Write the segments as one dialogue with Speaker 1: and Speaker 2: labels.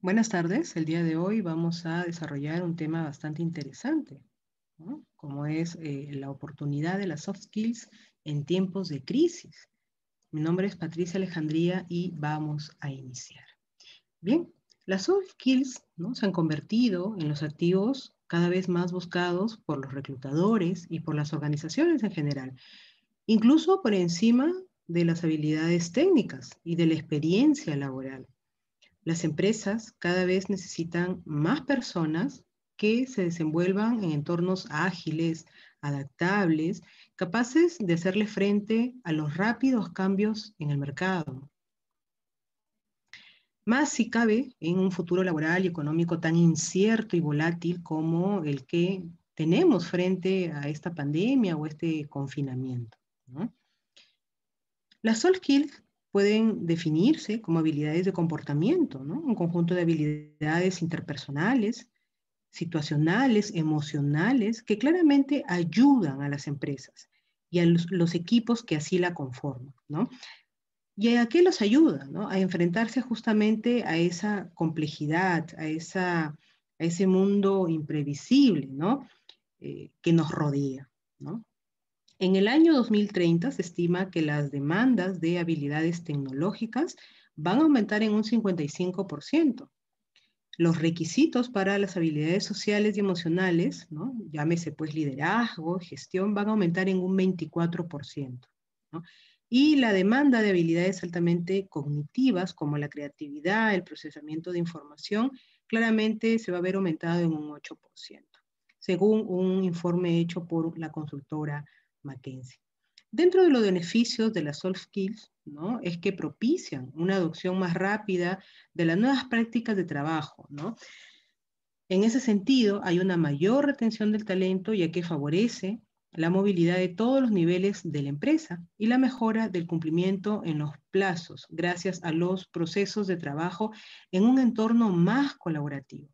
Speaker 1: Buenas tardes. El día de hoy vamos a desarrollar un tema bastante interesante, ¿no? Como es la oportunidad de las soft skills en tiempos de crisis. Mi nombre es Patricia Alejandría y vamos a iniciar. Bien, las soft skills, ¿no?, se han convertido en los activos cada vez más buscados por los reclutadores y por las organizaciones en general, incluso por encima de las habilidades técnicas y de la experiencia laboral. Las empresas cada vez necesitan más personas que se desenvuelvan en entornos ágiles, adaptables, capaces de hacerle frente a los rápidos cambios en el mercado. Más si cabe en un futuro laboral y económico tan incierto y volátil como el que tenemos frente a esta pandemia o este confinamiento, ¿no? Las soft skills pueden definirse como habilidades de comportamiento, ¿no? Un conjunto de habilidades interpersonales, situacionales, emocionales, que claramente ayudan a las empresas y a los equipos que así la conforman, ¿no? ¿Y a qué los ayuda, ¿no? A enfrentarse justamente a esa complejidad, a ese mundo imprevisible, ¿no? Que nos rodea, ¿no? En el año 2030 se estima que las demandas de habilidades tecnológicas van a aumentar en un 55%. Los requisitos para las habilidades sociales y emocionales, ¿no?, llámese pues liderazgo, gestión, van a aumentar en un 24%, ¿no? Y la demanda de habilidades altamente cognitivas, como la creatividad, el procesamiento de información, claramente se va a ver aumentado en un 8%, según un informe hecho por la consultora McKinsey. Dentro de los beneficios de las soft skills, ¿no?, es que propician una adopción más rápida de las nuevas prácticas de trabajo, ¿no? En ese sentido, hay una mayor retención del talento, ya que favorece la movilidad de todos los niveles de la empresa y la mejora del cumplimiento en los plazos, gracias a los procesos de trabajo en un entorno más colaborativo.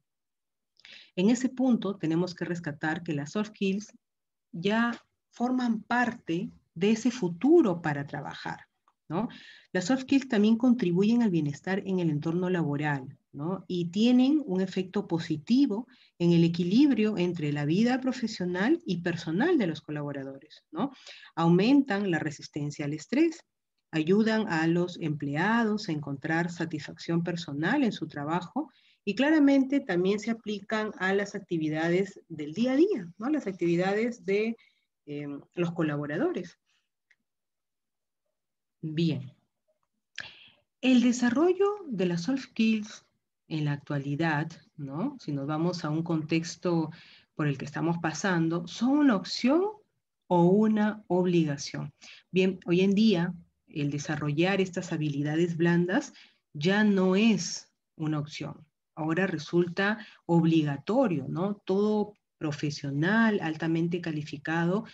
Speaker 1: En ese punto, tenemos que rescatar que las soft skills ya forman parte de ese futuro para trabajar, ¿no? Las soft skills también contribuyen al bienestar en el entorno laboral, ¿no? Y tienen un efecto positivo en el equilibrio entre la vida profesional y personal de los colaboradores, ¿no? Aumentan la resistencia al estrés, ayudan a los empleados a encontrar satisfacción personal en su trabajo y claramente también se aplican a las actividades del día a día, ¿no? Las actividades de los colaboradores. Bien. El desarrollo de las soft skills en la actualidad, ¿no?, si nos vamos a un contexto por el que estamos pasando, ¿son una opción o una obligación? Bien, hoy en día el desarrollar estas habilidades blandas ya no es una opción. Ahora resulta obligatorio, ¿no? Todo profesional altamente calificado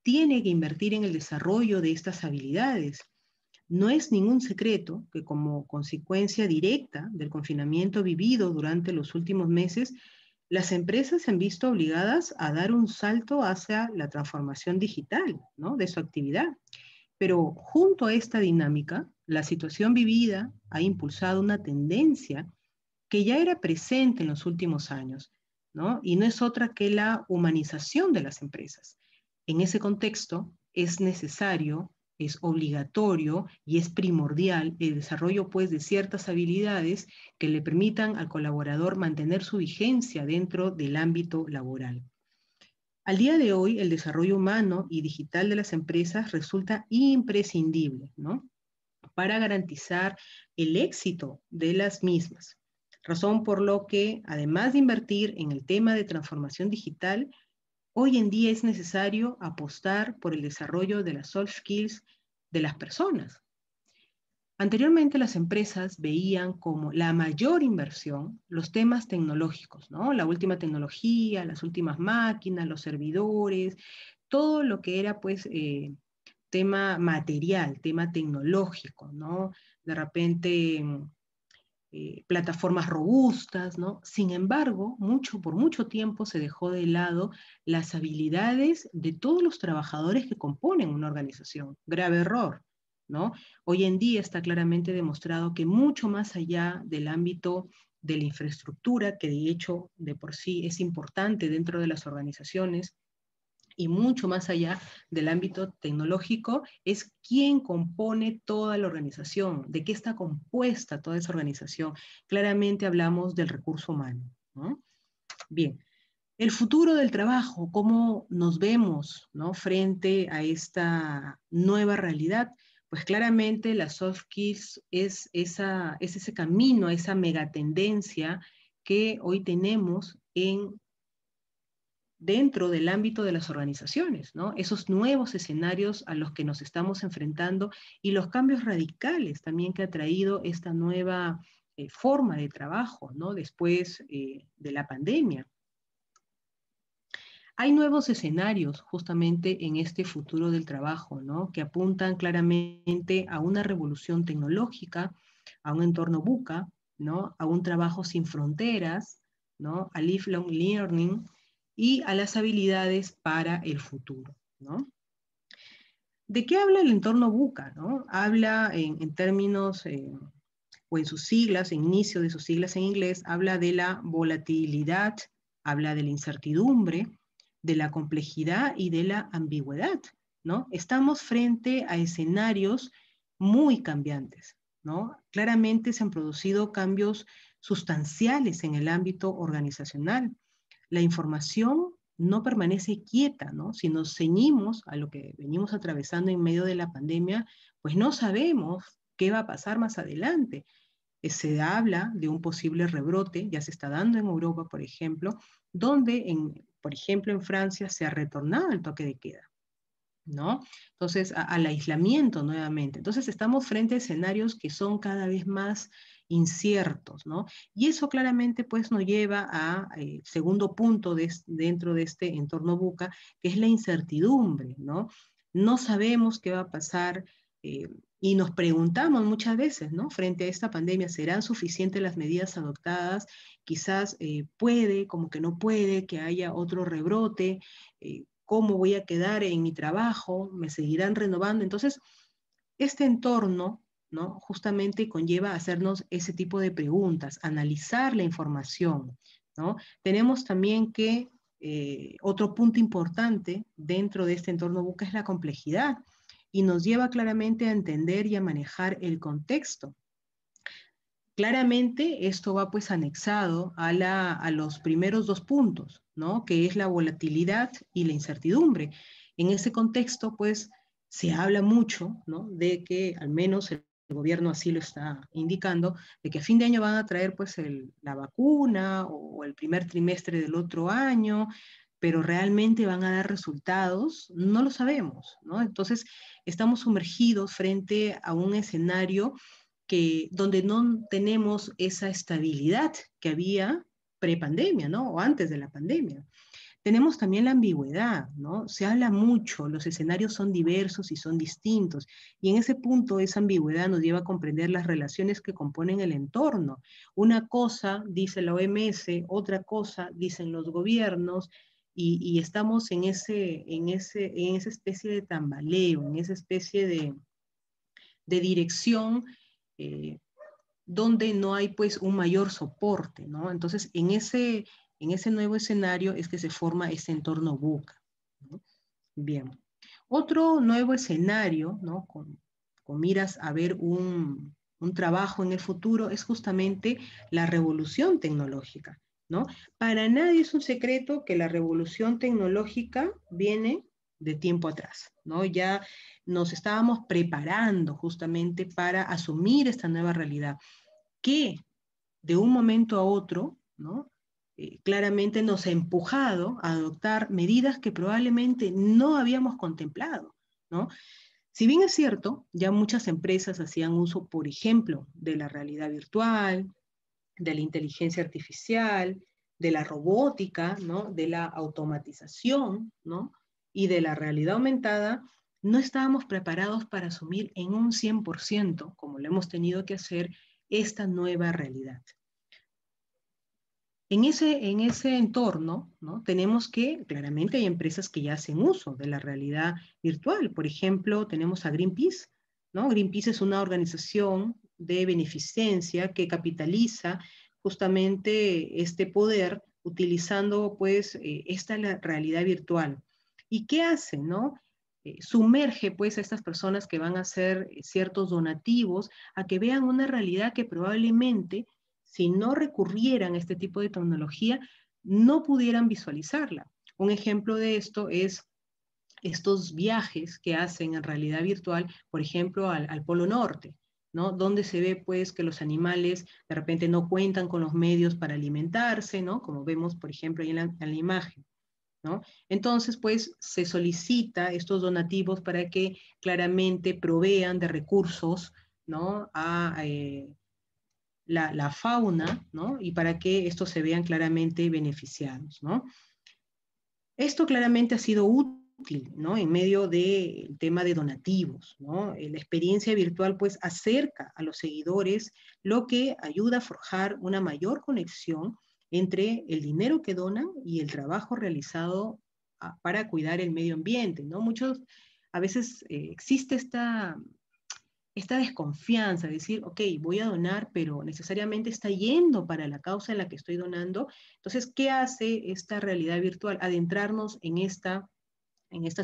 Speaker 1: tiene que invertir en el desarrollo de estas habilidades. No es ningún secreto que como consecuencia directa del confinamiento vivido durante los últimos meses, las empresas se han visto obligadas a dar un salto hacia la transformación digital, ¿no?, de su actividad. Pero junto a esta dinámica, la situación vivida ha impulsado una tendencia que ya era presente en los últimos años, ¿no? Y no es otra que la humanización de las empresas. En ese contexto, es necesario, es obligatorio y es primordial el desarrollo, pues, de ciertas habilidades que le permitan al colaborador mantener su vigencia dentro del ámbito laboral. Al día de hoy, el desarrollo humano y digital de las empresas resulta imprescindible, ¿no?, para garantizar el éxito de las mismas. Razón por lo que, además de invertir en el tema de transformación digital, hoy en día es necesario apostar por el desarrollo de las soft skills de las personas. Anteriormente las empresas veían como la mayor inversión los temas tecnológicos, ¿no? La última tecnología, las últimas máquinas, los servidores, todo lo que era pues tema material, tema tecnológico, ¿no? De repente plataformas robustas, ¿no? Sin embargo, por mucho tiempo se dejó de lado las habilidades de todos los trabajadores que componen una organización. Grave error, ¿no? Hoy en día está claramente demostrado que mucho más allá del ámbito de la infraestructura, que de hecho de por sí es importante dentro de las organizaciones, y mucho más allá del ámbito tecnológico, es quién compone toda la organización, de qué está compuesta toda esa organización. Claramente hablamos del recurso humano, ¿no? Bien, el futuro del trabajo, cómo nos vemos, ¿no?, frente a esta nueva realidad. Pues claramente las soft skills es ese camino, esa megatendencia que hoy tenemos dentro del ámbito de las organizaciones, ¿no? Esos nuevos escenarios a los que nos estamos enfrentando y los cambios radicales también que ha traído esta nueva forma de trabajo, ¿no?, después de la pandemia. Hay nuevos escenarios justamente en este futuro del trabajo, ¿no?, que apuntan claramente a una revolución tecnológica, a un entorno VUCA, ¿no?, a un trabajo sin fronteras, ¿no?, a lifelong learning y a las habilidades para el futuro, ¿no? ¿De qué habla el entorno VUCA, ¿no? Habla en términos, o en sus siglas, en inicio de sus siglas en inglés, habla de la volatilidad, habla de la incertidumbre, de la complejidad y de la ambigüedad, ¿no? Estamos frente a escenarios muy cambiantes, ¿no? Claramente se han producido cambios sustanciales en el ámbito organizacional. La información no permanece quieta, ¿no? Si nos ceñimos a lo que venimos atravesando en medio de la pandemia, pues no sabemos qué va a pasar más adelante. Se habla de un posible rebrote, ya se está dando en Europa, por ejemplo, donde, por ejemplo, en Francia se ha retornado el toque de queda, ¿no? Entonces, al aislamiento nuevamente. Entonces, estamos frente a escenarios que son cada vez más inciertos, ¿no? Y eso claramente, pues, nos lleva a segundo punto dentro de este entorno VUCA, que es la incertidumbre, ¿no? No sabemos qué va a pasar, y nos preguntamos muchas veces, ¿no?, frente a esta pandemia, ¿serán suficientes las medidas adoptadas? Quizás puede, como que no puede, que haya otro rebrote, ¿cómo voy a quedar en mi trabajo? ¿Me seguirán renovando? Entonces, este entorno, ¿no?, justamente conlleva hacernos ese tipo de preguntas, analizar la información, ¿no? Tenemos también que, otro punto importante dentro de este entorno VUCA es la complejidad, y nos lleva claramente a entender y a manejar el contexto. Claramente esto va pues anexado a los primeros dos puntos, ¿no?, que es la volatilidad y la incertidumbre. En ese contexto pues se habla mucho, ¿no?, de que al menos el gobierno así lo está indicando, de que a fin de año van a traer pues la vacuna o el primer trimestre del otro año, pero realmente van a dar resultados, no lo sabemos, ¿no? Entonces estamos sumergidos frente a un escenario donde no tenemos esa estabilidad que había prepandemia, ¿no?, o antes de la pandemia. Tenemos también la ambigüedad, ¿no? Se habla mucho, los escenarios son diversos y son distintos, y en ese punto esa ambigüedad nos lleva a comprender las relaciones que componen el entorno. Una cosa dice la OMS, otra cosa dicen los gobiernos, y estamos en esa especie de tambaleo, en esa especie de dirección, eh, donde no hay pues un mayor soporte, ¿no? Entonces, en ese nuevo escenario es que se forma ese entorno VUCA, ¿no? Bien. Otro nuevo escenario, ¿no?, con miras a ver un trabajo en el futuro, es justamente la revolución tecnológica, ¿no? Para nadie es un secreto que la revolución tecnológica viene de tiempo atrás, ¿no? Ya nos estábamos preparando justamente para asumir esta nueva realidad, que de un momento a otro, ¿no?, claramente nos ha empujado a adoptar medidas que probablemente no habíamos contemplado, ¿no? Si bien es cierto, ya muchas empresas hacían uso, por ejemplo, de la realidad virtual, de la inteligencia artificial, de la robótica, ¿no?, de la automatización, ¿no?, y de la realidad aumentada, no estábamos preparados para asumir en un 100%, como lo hemos tenido que hacer, esta nueva realidad. En ese entorno, ¿no?, tenemos que, claramente hay empresas que ya hacen uso de la realidad virtual. Por ejemplo, tenemos a Greenpeace, ¿no? Greenpeace es una organización de beneficencia que capitaliza justamente este poder utilizando pues esta realidad virtual. ¿Y qué hace, no? Sumerge pues a estas personas que van a hacer ciertos donativos a que vean una realidad que probablemente si no recurrieran a este tipo de tecnología no pudieran visualizarla. Un ejemplo de esto es estos viajes que hacen en realidad virtual, por ejemplo, al Polo Norte, ¿no? Donde se ve pues que los animales de repente no cuentan con los medios para alimentarse, ¿no? Como vemos, por ejemplo, ahí en la imagen, ¿no? Entonces, pues se solicita estos donativos para que claramente provean de recursos, ¿no? A la fauna, ¿no? Y para que estos se vean claramente beneficiados, ¿no? Esto claramente ha sido útil, ¿no? En medio del tema de donativos, ¿no? La experiencia virtual, pues, acerca a los seguidores, lo que ayuda a forjar una mayor conexión entre el dinero que donan y el trabajo realizado para cuidar el medio ambiente, ¿no? A veces existe esta desconfianza, decir, ok, voy a donar, pero necesariamente está yendo para la causa en la que estoy donando. Entonces, ¿qué hace esta realidad virtual? Adentrarnos en esta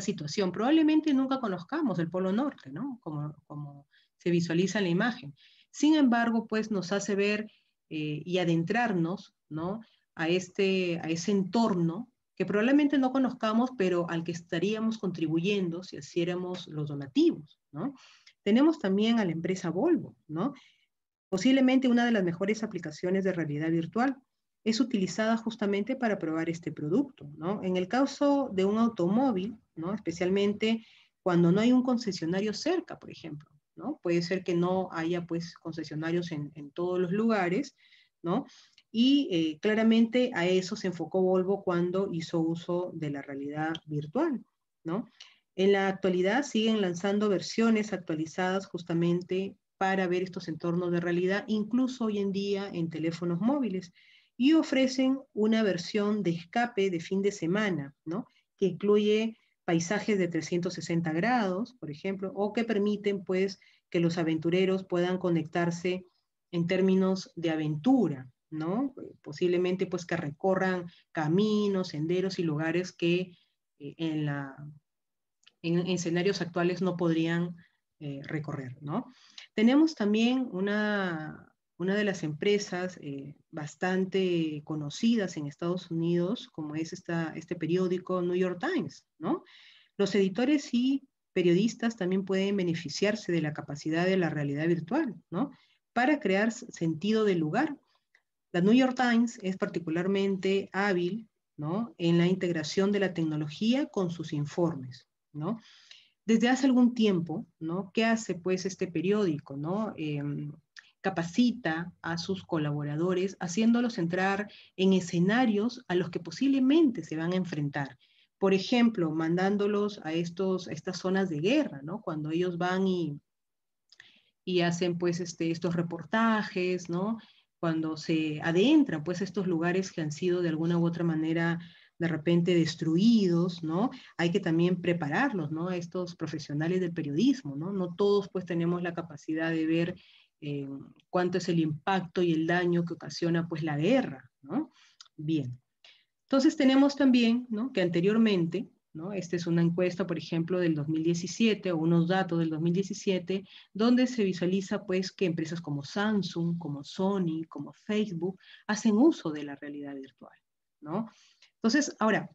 Speaker 1: situación. Probablemente nunca conozcamos el Polo Norte, ¿no? Como se visualiza en la imagen. Sin embargo, pues nos hace ver y adentrarnos, ¿no? A ese entorno que probablemente no conozcamos, pero al que estaríamos contribuyendo si hiciéramos los donativos, ¿no? Tenemos también a la empresa Volvo, ¿no? Posiblemente una de las mejores aplicaciones de realidad virtual. Es utilizada justamente para probar este producto, ¿no? En el caso de un automóvil, ¿no? Especialmente cuando no hay un concesionario cerca, por ejemplo, ¿no? Puede ser que no haya, pues, concesionarios en todos los lugares, ¿no? Y claramente a eso se enfocó Volvo cuando hizo uso de la realidad virtual, ¿no? En la actualidad siguen lanzando versiones actualizadas justamente para ver estos entornos de realidad, incluso hoy en día en teléfonos móviles, y ofrecen una versión de escape de fin de semana, ¿no? Que incluye paisajes de 360 grados, por ejemplo, o que permiten, pues, que los aventureros puedan conectarse en términos de aventura, ¿no? Posiblemente, pues, que recorran caminos, senderos y lugares que en escenarios actuales no podrían recorrer, ¿no? Tenemos también una de las empresas bastante conocidas en Estados Unidos, como es este periódico New York Times, ¿no? Los editores y periodistas también pueden beneficiarse de la capacidad de la realidad virtual, ¿no? Para crear sentido del lugar. La New York Times es particularmente hábil, ¿no? En la integración de la tecnología con sus informes, ¿no? Desde hace algún tiempo, ¿no? ¿Qué hace pues este periódico, ¿no? Capacita a sus colaboradores haciéndolos entrar en escenarios a los que posiblemente se van a enfrentar. Por ejemplo, mandándolos a estas zonas de guerra, ¿no? Cuando ellos van y hacen pues estos reportajes, ¿no? Cuando se adentran pues estos lugares que han sido de alguna u otra manera de repente destruidos, ¿no? Hay que también prepararlos, ¿no? A estos profesionales del periodismo, ¿no? No todos pues tenemos la capacidad de ver cuánto es el impacto y el daño que ocasiona pues la guerra, ¿no? Bien. Entonces tenemos también, ¿no? Que anteriormente, ¿no? Esta es una encuesta, por ejemplo, del 2017 o unos datos del 2017, donde se visualiza pues que empresas como Samsung, como Sony, como Facebook, hacen uso de la realidad virtual, ¿no? Entonces, ahora,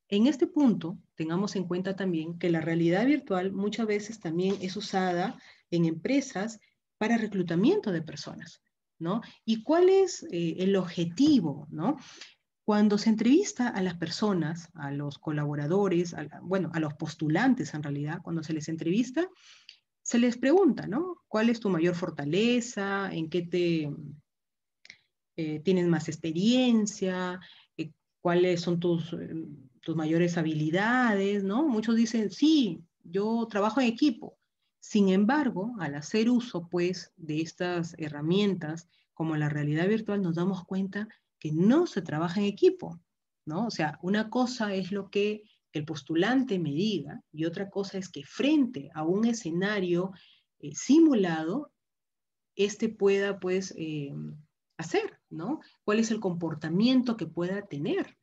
Speaker 1: en este punto, tengamos en cuenta también que la realidad virtual muchas veces también es usada en empresas para reclutamiento de personas, ¿no? ¿Y cuál es el objetivo, ¿no? Cuando se entrevista a las personas, a los colaboradores, bueno, a los postulantes en realidad, cuando se les entrevista, se les pregunta, ¿no? ¿Cuál es tu mayor fortaleza? ¿En qué tienes más experiencia? ¿Cuáles son tus mayores habilidades? ¿No? Muchos dicen, sí, yo trabajo en equipo. Sin embargo, al hacer uso, pues, de estas herramientas, como la realidad virtual, nos damos cuenta que no se trabaja en equipo, ¿no? O sea, una cosa es lo que el postulante me diga y otra cosa es que frente a un escenario simulado, pueda, pues, hacer, ¿no? ¿Cuál es el comportamiento que pueda tener?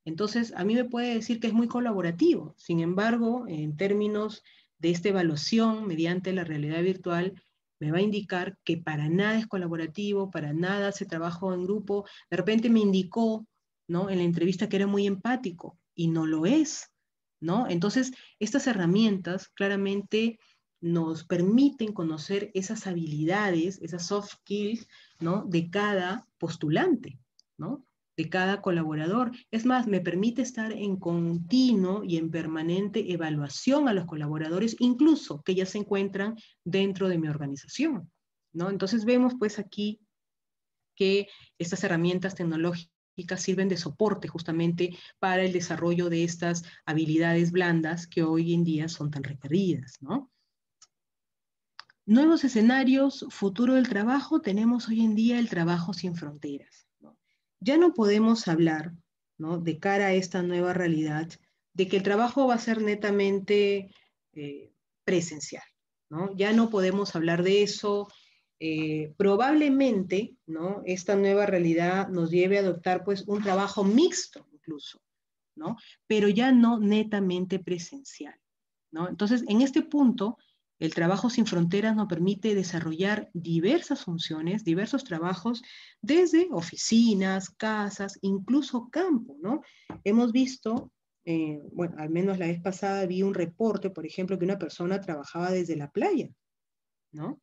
Speaker 1: Entonces, a mí me puede decir que es muy colaborativo. Sin embargo, en términos de esta evaluación mediante la realidad virtual, me va a indicar que para nada es colaborativo, para nada hace trabajo en grupo. De repente me indicó, ¿no?, en la entrevista que era muy empático y no lo es, ¿no? Entonces, estas herramientas claramente nos permiten conocer esas habilidades, esas soft skills, ¿no?, de cada postulante, ¿no?, de cada colaborador. Es más, me permite estar en continuo y en permanente evaluación a los colaboradores, incluso que ya se encuentran dentro de mi organización, ¿no? Entonces vemos pues aquí que estas herramientas tecnológicas sirven de soporte justamente para el desarrollo de estas habilidades blandas que hoy en día son tan requeridas, ¿no? Nuevos escenarios, futuro del trabajo, tenemos hoy en día el trabajo sin fronteras, ¿no? Ya no podemos hablar, ¿no?, de cara a esta nueva realidad, de que el trabajo va a ser netamente presencial, ¿no? Ya no podemos hablar de eso. Probablemente, ¿no?, esta nueva realidad nos lleve a adoptar pues un trabajo mixto incluso, ¿no? Pero ya no netamente presencial, ¿no? Entonces, en este punto, el trabajo sin fronteras nos permite desarrollar diversas funciones, diversos trabajos, desde oficinas, casas, incluso campo, ¿no? Hemos visto, bueno, al menos la vez pasada vi un reporte, por ejemplo, que una persona trabajaba desde la playa, ¿no?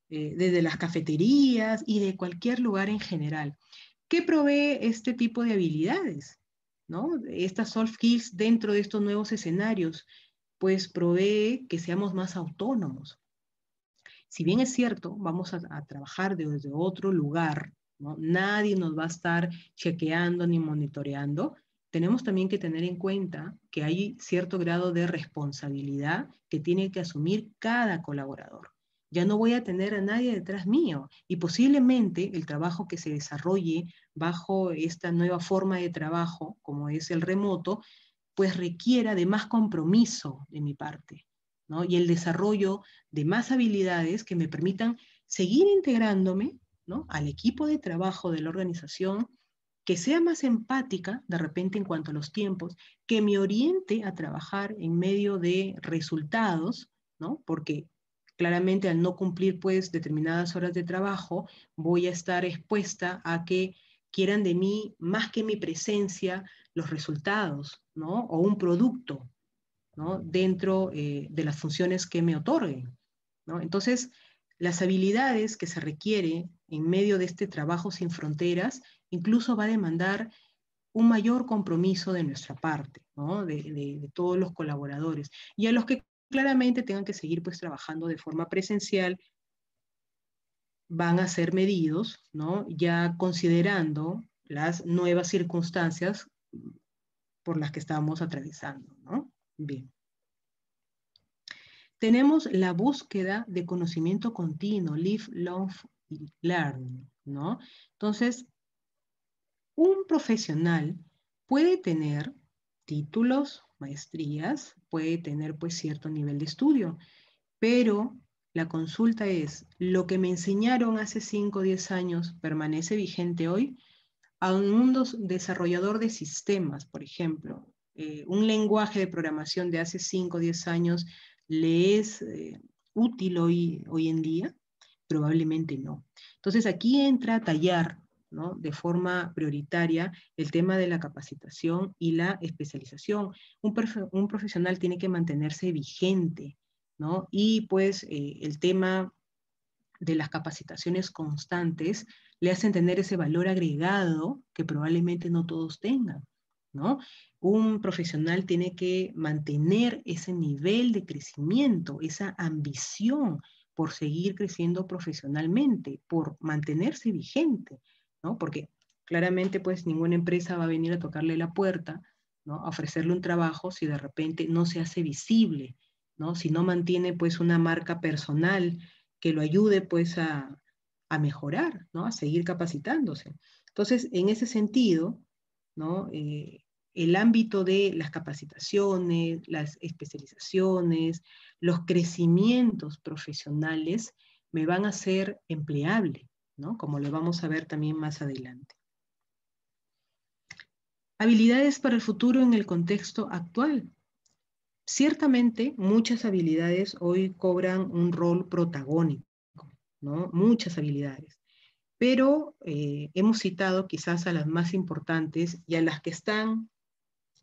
Speaker 1: Desde las cafeterías y de cualquier lugar en general. ¿Qué provee este tipo de habilidades, ¿no? Estas soft skills dentro de estos nuevos escenarios, pues provee que seamos más autónomos. Si bien es cierto, vamos a trabajar desde otro lugar, ¿no? Nadie nos va a estar chequeando ni monitoreando. Tenemos también que tener en cuenta que hay cierto grado de responsabilidad que tiene que asumir cada colaborador. Ya no voy a tener a nadie detrás mío y posiblemente el trabajo que se desarrolle bajo esta nueva forma de trabajo, como es el remoto, pues requiera de más compromiso de mi parte, ¿no? Y el desarrollo de más habilidades que me permitan seguir integrándome, ¿no?, al equipo de trabajo de la organización, que sea más empática de repente en cuanto a los tiempos, que me oriente a trabajar en medio de resultados, ¿no? Porque claramente al no cumplir pues determinadas horas de trabajo, voy a estar expuesta a que quieran de mí más que mi presencia, los resultados, ¿no?, o un producto, ¿no?, dentro de las funciones que me otorguen, ¿no? Entonces, las habilidades que se requiere en medio de este trabajo sin fronteras incluso va a demandar un mayor compromiso de nuestra parte, ¿no?, de todos los colaboradores, y a los que claramente tengan que seguir pues trabajando de forma presencial van a ser medidos, ¿no?, ya considerando las nuevas circunstancias por las que estamos atravesando, ¿no? Bien. Tenemos la búsqueda de conocimiento continuo, lifelong learning, ¿no? Entonces, un profesional puede tener títulos, maestrías, puede tener pues cierto nivel de estudio, pero la consulta es, ¿lo que me enseñaron hace 5 o 10 años permanece vigente hoy? A un mundo desarrollador de sistemas, por ejemplo, un lenguaje de programación de hace 5 o 10 años le es útil hoy en día? Probablemente no. Entonces aquí entra a tallar, ¿no?, de forma prioritaria el tema de la capacitación y la especialización. Un profesional tiene que mantenerse vigente, ¿no? Y pues el tema de las capacitaciones constantes le hacen tener ese valor agregado que probablemente no todos tengan, ¿no? Un profesional tiene que mantener ese nivel de crecimiento, esa ambición por seguir creciendo profesionalmente, por mantenerse vigente, ¿no? Porque claramente pues ninguna empresa va a venir a tocarle la puerta, ¿no?, a ofrecerle un trabajo si de repente no se hace visible, ¿no? Si no mantiene pues una marca personal que lo ayude pues a mejorar, ¿no?, a seguir capacitándose. Entonces, en ese sentido, ¿no?, el ámbito de las capacitaciones, las especializaciones, los crecimientos profesionales me van a ser empleable, ¿no? Como lo vamos a ver también más adelante. Habilidades para el futuro en el contexto actual. Ciertamente, muchas habilidades hoy cobran un rol protagónico, ¿no? Muchas habilidades. Pero hemos citado quizás a las más importantes y a las que están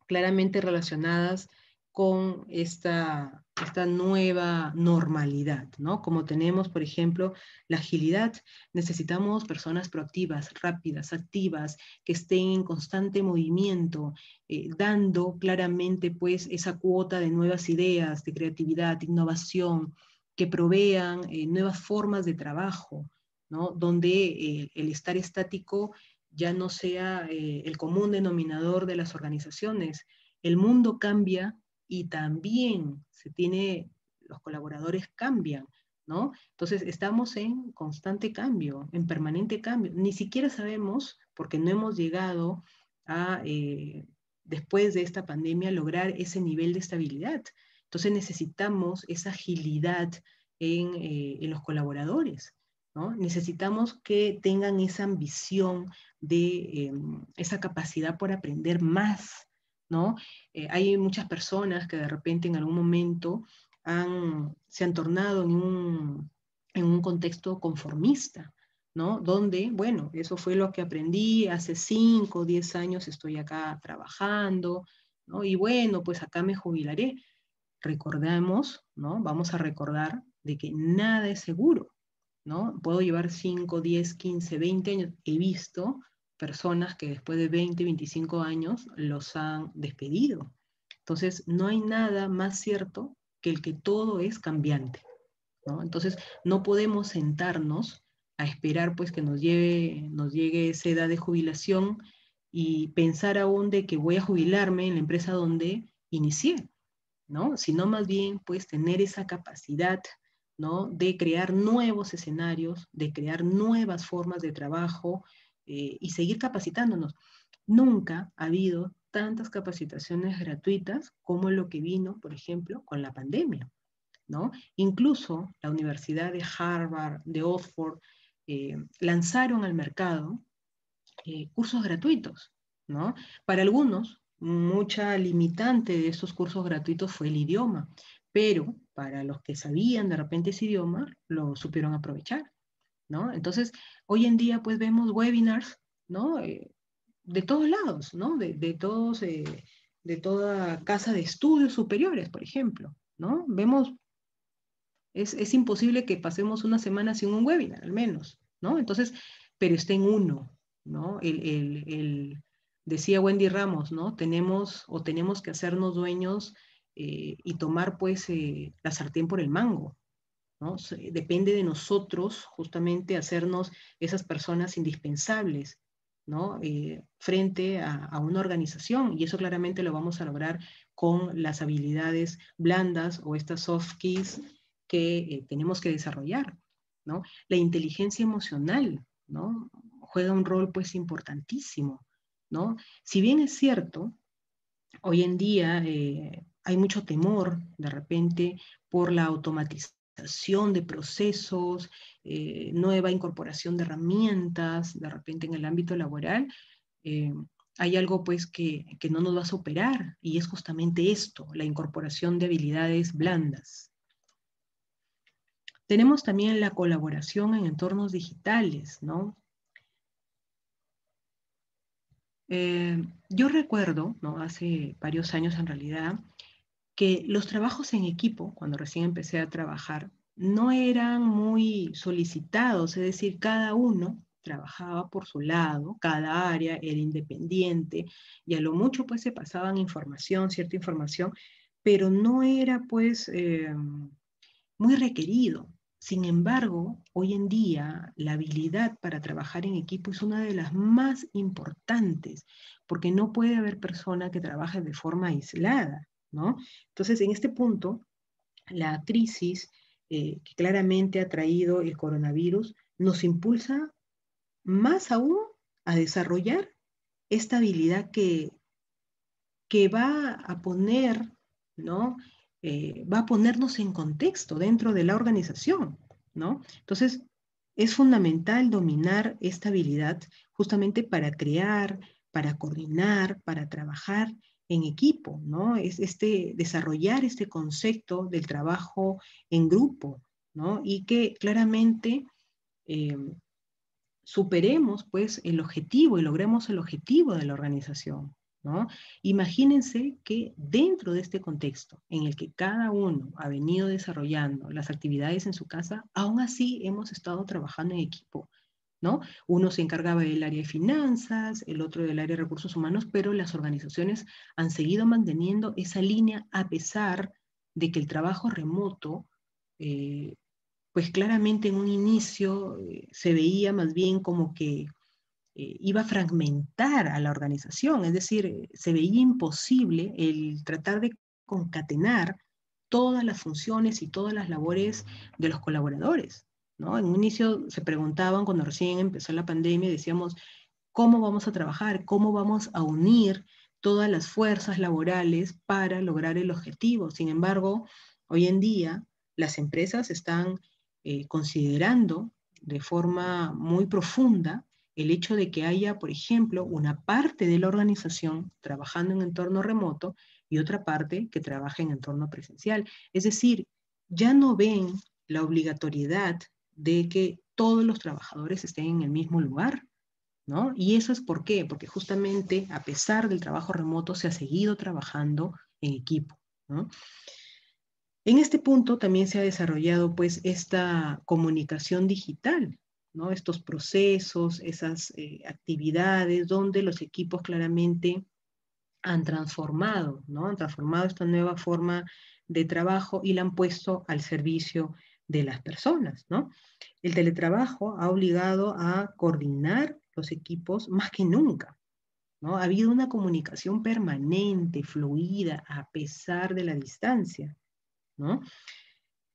Speaker 1: claramente relacionadas con esta nueva normalidad, ¿no? Como tenemos, por ejemplo, la agilidad, necesitamos personas proactivas, rápidas, activas, que estén en constante movimiento, dando claramente, pues, esa cuota de nuevas ideas, de creatividad, de innovación, que provean nuevas formas de trabajo, ¿no? Donde el estar estático ya no sea el común denominador de las organizaciones. El mundo cambia y también los colaboradores cambian, ¿no? Entonces estamos en constante cambio, en permanente cambio. Ni siquiera sabemos, porque no hemos llegado a, después de esta pandemia, lograr ese nivel de estabilidad. Entonces necesitamos esa agilidad en los colaboradores, ¿no? Necesitamos que tengan esa ambición de esa capacidad por aprender más, ¿no? Hay muchas personas que de repente en algún momento se han tornado en un contexto conformista, ¿no? Donde, bueno, eso fue lo que aprendí hace 5 o 10 años, estoy acá trabajando, ¿no? Y bueno, pues acá me jubilaré. Recordemos, ¿no? Vamos a recordar de que nada es seguro, ¿no? Puedo llevar 5, 10, 15, 20 años. He visto personas que después de 20, 25 años los han despedido. Entonces, no hay nada más cierto que el que todo es cambiante, ¿no? Entonces, no podemos sentarnos a esperar pues que nos llegue esa edad de jubilación y pensar aún de que voy a jubilarme en la empresa donde inicié, ¿no? Sino más bien, pues, tener esa capacidad, ¿no? De crear nuevos escenarios, de crear nuevas formas de trabajo y seguir capacitándonos. Nunca ha habido tantas capacitaciones gratuitas como lo que vino, por ejemplo, con la pandemia, ¿no? Incluso la Universidad de Harvard, de Oxford, lanzaron al mercado cursos gratuitos, ¿no? Para algunos, mucha limitante de estos cursos gratuitos fue el idioma, pero para los que sabían de repente ese idioma, lo supieron aprovechar, ¿no? Entonces, hoy en día, pues vemos webinars, ¿no? De todos lados, ¿no? De toda casa de estudios superiores, por ejemplo, ¿no? Vemos, es imposible que pasemos una semana sin un webinar, al menos, ¿no? Entonces, pero está en uno, ¿no? Decía Wendy Ramos, ¿no? Tenemos que hacernos dueños y tomar, pues, la sartén por el mango, ¿no? Depende de nosotros, justamente, hacernos esas personas indispensables, ¿no? Frente a una organización, y eso claramente lo vamos a lograr con las habilidades blandas o estas soft skills que tenemos que desarrollar, ¿no? La inteligencia emocional, ¿no? Juega un rol, pues, importantísimo, ¿no? Si bien es cierto, hoy en día hay mucho temor, de repente, por la automatización de procesos, nueva incorporación de herramientas, de repente en el ámbito laboral, eh, hay algo pues que no nos va a superar y es justamente esto, la incorporación de habilidades blandas. Tenemos también la colaboración en entornos digitales, ¿no? Yo recuerdo, ¿no? Hace varios años en realidad, que los trabajos en equipo, cuando recién empecé a trabajar, no eran muy solicitados, es decir, cada uno trabajaba por su lado, cada área era independiente y a lo mucho pues se pasaban información, cierta información, pero no era pues muy requerido. Sin embargo, hoy en día la habilidad para trabajar en equipo es una de las más importantes, porque no puede haber persona que trabaje de forma aislada, ¿no? Entonces, en este punto, la crisis que claramente ha traído el coronavirus nos impulsa más aún a desarrollar esta habilidad que va a poner, ¿no? Va a ponernos en contexto dentro de la organización, ¿no? Entonces, Es fundamental dominar esta habilidad justamente para crear, para coordinar, para trabajar en equipo, ¿no? Es desarrollar este concepto del trabajo en grupo, ¿no? Y que claramente eh, superemos pues el objetivo y logremos el objetivo de la organización, ¿no? Imagínense que dentro de este contexto en el que cada uno ha venido desarrollando las actividades en su casa, aún así hemos estado trabajando en equipo, ¿no? Uno se encargaba del área de finanzas, el otro del área de recursos humanos, pero las organizaciones han seguido manteniendo esa línea a pesar de que el trabajo remoto eh, pues claramente en un inicio se veía más bien como que iba a fragmentar a la organización, es decir, se veía imposible el tratar de concatenar todas las funciones y todas las labores de los colaboradores, ¿no? En un inicio se preguntaban, cuando recién empezó la pandemia, decíamos, ¿cómo vamos a trabajar? ¿Cómo vamos a unir todas las fuerzas laborales para lograr el objetivo? Sin embargo, hoy en día las empresas están considerando de forma muy profunda el hecho de que haya, por ejemplo, una parte de la organización trabajando en entorno remoto y otra parte que trabaja en entorno presencial. Es decir, ya no ven la obligatoriedad de que todos los trabajadores estén en el mismo lugar, ¿no? Y eso es por qué, porque justamente a pesar del trabajo remoto se ha seguido trabajando en equipo, ¿no? En este punto también se ha desarrollado pues esta comunicación digital, ¿no? Estos procesos, esas actividades donde los equipos claramente han transformado, ¿no? Han transformado esta nueva forma de trabajo y la han puesto al servicio de las personas, ¿no? El teletrabajo ha obligado a coordinar los equipos más que nunca, ¿no? Ha habido una comunicación permanente, fluida, a pesar de la distancia, ¿no?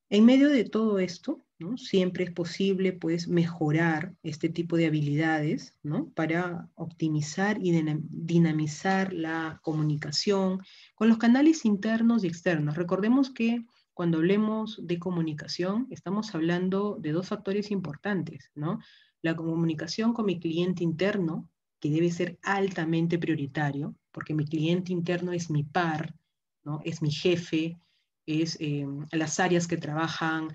Speaker 1: En medio de todo esto, ¿no? Siempre es posible, pues, mejorar este tipo de habilidades, ¿no? Para optimizar y dinamizar la comunicación con los canales internos y externos. Recordemos que cuando hablemos de comunicación, estamos hablando de dos factores importantes, ¿no? La comunicación con mi cliente interno, que debe ser altamente prioritario, porque mi cliente interno es mi par, ¿no? Es mi jefe, es las áreas que trabajan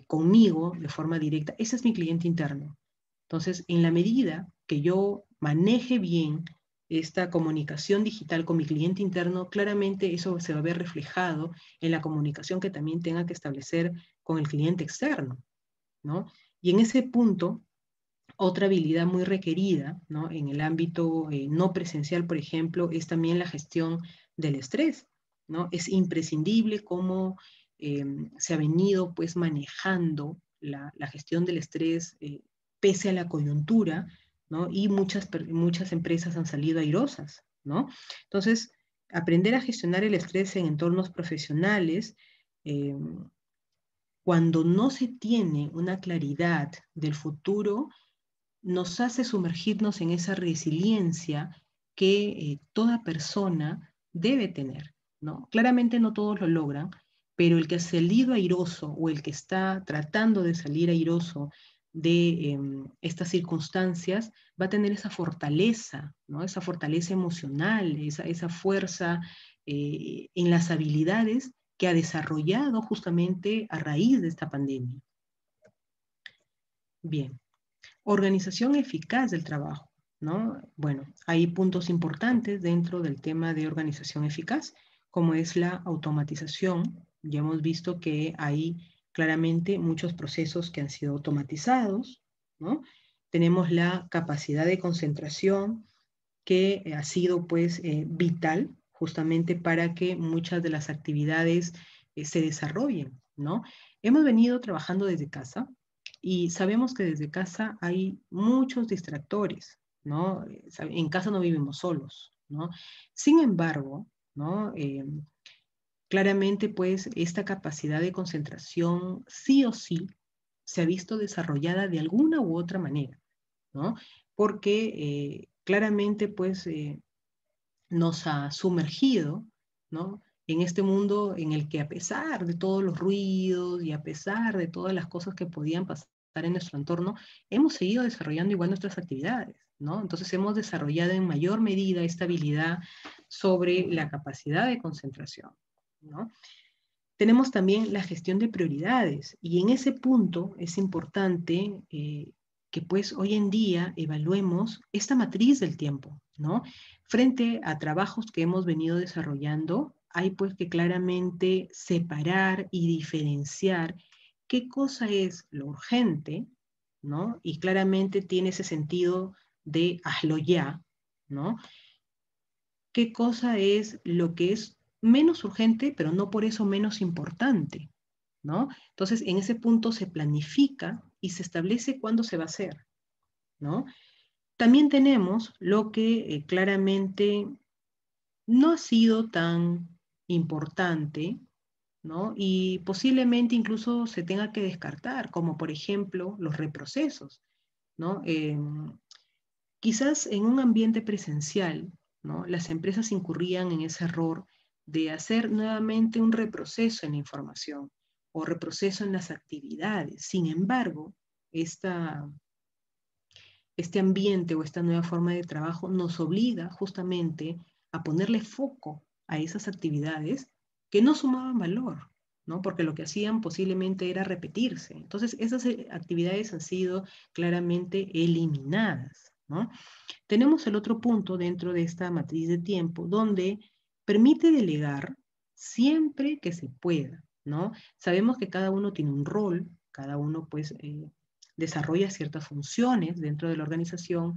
Speaker 1: conmigo de forma directa. Ese es mi cliente interno. Entonces, en la medida que yo maneje bien esta comunicación digital con mi cliente interno, claramente eso se va a ver reflejado en la comunicación que también tenga que establecer con el cliente externo, ¿no? Y en ese punto, otra habilidad muy requerida, ¿no? En el ámbito no presencial, por ejemplo, es también la gestión del estrés, ¿no? Es imprescindible cómo se ha venido pues manejando la gestión del estrés pese a la coyuntura, ¿no? Y muchas empresas han salido airosas, ¿no? Entonces, aprender a gestionar el estrés en entornos profesionales, eh, cuando no se tiene una claridad del futuro, nos hace sumergirnos en esa resiliencia que toda persona debe tener, ¿no? Claramente no todos lo logran, pero el que ha salido airoso o el que está tratando de salir airoso de estas circunstancias va a tener esa fortaleza, ¿no? Esa fortaleza emocional, esa fuerza en las habilidades que ha desarrollado justamente a raíz de esta pandemia. Bien. Organización eficaz del trabajo, ¿no? Bueno, hay puntos importantes dentro del tema de organización eficaz, como es la automatización. Ya hemos visto que hay claramente muchos procesos que han sido automatizados, ¿no? Tenemos la capacidad de concentración que ha sido pues vital justamente para que muchas de las actividades se desarrollen, ¿no? Hemos venido trabajando desde casa y sabemos que desde casa hay muchos distractores, ¿no? En casa no vivimos solos, ¿no? Sin embargo, ¿no? Claramente, pues, esta capacidad de concentración sí o sí se ha visto desarrollada de alguna u otra manera, ¿no? Porque claramente, pues, nos ha sumergido, ¿no? En este mundo en el que a pesar de todos los ruidos y a pesar de todas las cosas que podían pasar en nuestro entorno, hemos seguido desarrollando igual nuestras actividades, ¿no? Entonces hemos desarrollado en mayor medida esta habilidad sobre la capacidad de concentración, ¿no? Tenemos también la gestión de prioridades y en ese punto es importante que pues hoy en día evaluemos esta matriz del tiempo, ¿no? Frente a trabajos que hemos venido desarrollando, hay pues que claramente separar y diferenciar qué cosa es lo urgente, ¿no? Y claramente tiene ese sentido de hazlo ya, ¿no? Qué cosa es lo que es menos urgente, pero no por eso menos importante, ¿no? Entonces, en ese punto se planifica y se establece cuándo se va a hacer, ¿no? También tenemos lo que claramente no ha sido tan importante, ¿no? Y posiblemente incluso se tenga que descartar, como por ejemplo los reprocesos, ¿no? Quizás en un ambiente presencial, ¿no? Las empresas incurrían en ese error de hacer nuevamente un reproceso en la información o reproceso en las actividades. Sin embargo, este ambiente o esta nueva forma de trabajo nos obliga justamente a ponerle foco a esas actividades que no sumaban valor, ¿no? Porque lo que hacían posiblemente era repetirse. Entonces, esas actividades han sido claramente eliminadas, ¿no? Tenemos el otro punto dentro de esta matriz de tiempo donde permite delegar siempre que se pueda, ¿no? Sabemos que cada uno tiene un rol, cada uno pues desarrolla ciertas funciones dentro de la organización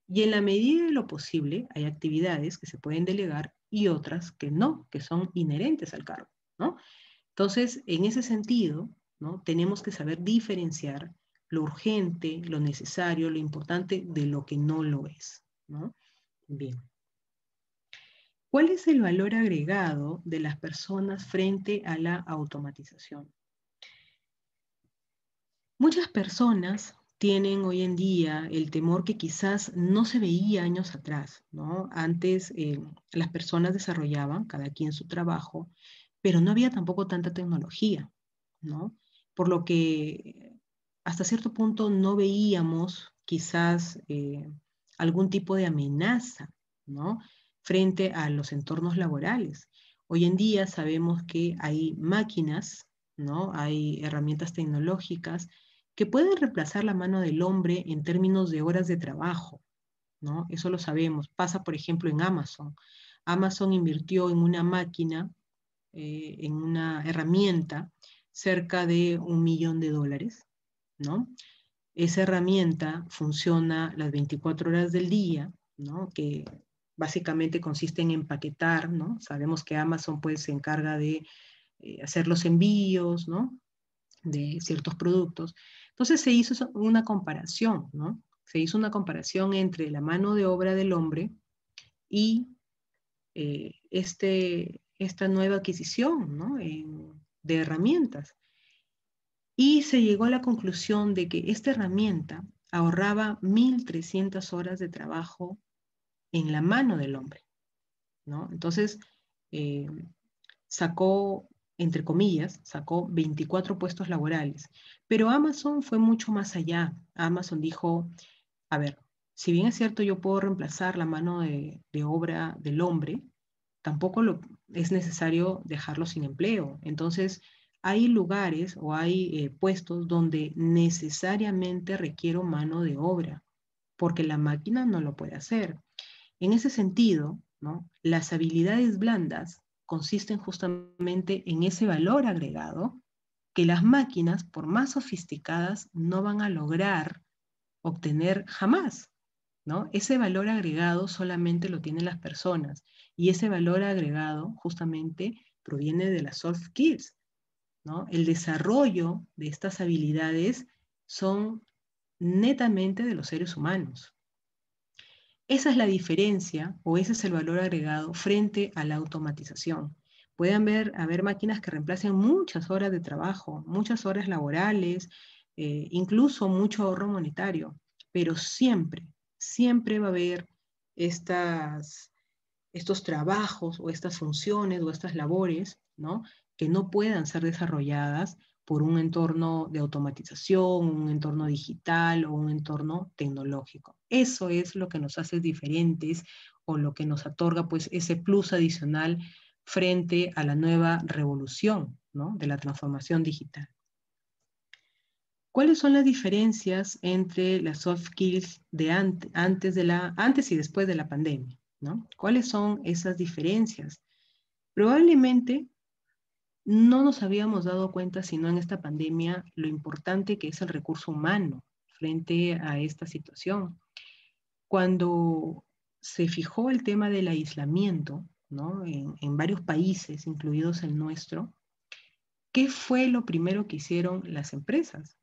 Speaker 1: y en la medida de lo posible hay actividades que se pueden delegar y otras que no, que son inherentes al cargo, ¿no? Entonces, en ese sentido, ¿no? Tenemos que saber diferenciar lo urgente, lo necesario, lo importante de lo que no lo es, ¿no? Bien. ¿Cuál es el valor agregado de las personas frente a la automatización? Muchas personas tienen hoy en día el temor que quizás no se veía años atrás, ¿no? Antes las personas desarrollaban cada quien su trabajo, pero no había tampoco tanta tecnología, ¿no? Por lo que hasta cierto punto no veíamos quizás algún tipo de amenaza, ¿no? Frente a los entornos laborales. Hoy en día sabemos que hay máquinas, ¿no? Hay herramientas tecnológicas que pueden reemplazar la mano del hombre en términos de horas de trabajo, ¿no? Eso lo sabemos. Pasa, por ejemplo, en Amazon. Amazon invirtió en una máquina, en una herramienta, cerca de $1.000.000, ¿no? Esa herramienta funciona las 24 horas del día, ¿no? Que básicamente consiste en empaquetar, ¿no? Sabemos que Amazon pues se encarga de hacer los envíos, ¿no? De ciertos productos. Entonces se hizo una comparación, ¿no? Se hizo una comparación entre la mano de obra del hombre y esta nueva adquisición, ¿no? De herramientas. Y se llegó a la conclusión de que esta herramienta ahorraba 1.300 horas de trabajo en la mano del hombre, ¿no? Entonces, eh, sacó, entre comillas, sacó 24 puestos laborales. Pero Amazon fue mucho más allá. Amazon dijo, a ver, si bien es cierto yo puedo reemplazar la mano de obra del hombre, tampoco es necesario dejarlo sin empleo. Entonces, hay lugares o hay puestos donde necesariamente requiero mano de obra, porque la máquina no lo puede hacer. En ese sentido, ¿no? Las habilidades blandas consisten justamente en ese valor agregado que las máquinas, por más sofisticadas, no van a lograr obtener jamás, ¿no? Ese valor agregado solamente lo tienen las personas y ese valor agregado justamente proviene de las soft skills, ¿no? El desarrollo de estas habilidades son netamente de los seres humanos. Esa es la diferencia o ese es el valor agregado frente a la automatización. Pueden haber máquinas que reemplacen muchas horas de trabajo, muchas horas laborales, incluso mucho ahorro monetario, pero siempre va a haber estos trabajos o estas funciones o estas labores, ¿no? Que no puedan ser desarrolladas por un entorno de automatización, un entorno digital o un entorno tecnológico. Eso es lo que nos hace diferentes o lo que nos otorga pues ese plus adicional frente a la nueva revolución, ¿no?, de la transformación digital. ¿Cuáles son las diferencias entre las soft skills de antes y después de la pandemia, ¿no? ¿Cuáles son esas diferencias? Probablemente no nos habíamos dado cuenta, sino en esta pandemia, lo importante que es el recurso humano frente a esta situación. Cuando se fijó el tema del aislamiento, ¿no?, en varios países, incluidos el nuestro, ¿qué fue lo primero que hicieron las empresas,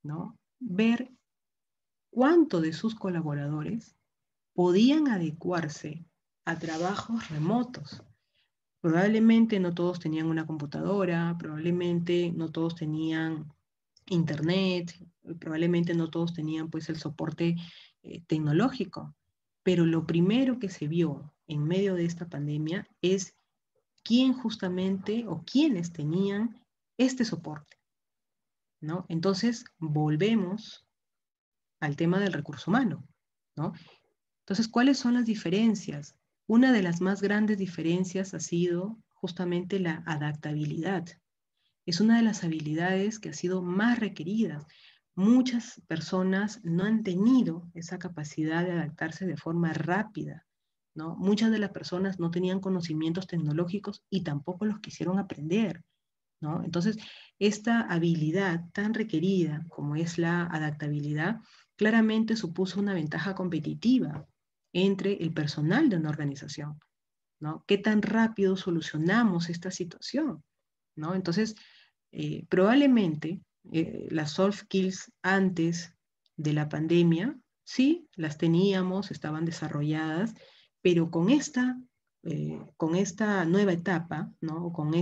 Speaker 1: ¿no? Ver cuánto de sus colaboradores podían adecuarse a trabajos remotos. Probablemente no todos tenían una computadora, probablemente no todos tenían internet, probablemente no todos tenían pues el soporte tecnológico, pero lo primero que se vio en medio de esta pandemia es quién justamente o quiénes tenían este soporte, ¿no? Entonces volvemos al tema del recurso humano, ¿no? Entonces, ¿cuáles son las diferencias? Una de las más grandes diferencias ha sido justamente la adaptabilidad. Es una de las habilidades que ha sido más requerida. Muchas personas no han tenido esa capacidad de adaptarse de forma rápida, ¿no? Muchas de las personas no tenían conocimientos tecnológicos y tampoco los quisieron aprender, ¿no? Entonces, esta habilidad tan requerida como es la adaptabilidad, claramente supuso una ventaja competitiva entre el personal de una organización, ¿no? ¿Qué tan rápido solucionamos esta situación, ¿no? Entonces, probablemente las soft skills antes de la pandemia, sí, las teníamos, estaban desarrolladas, pero con esta nueva etapa, ¿no?, con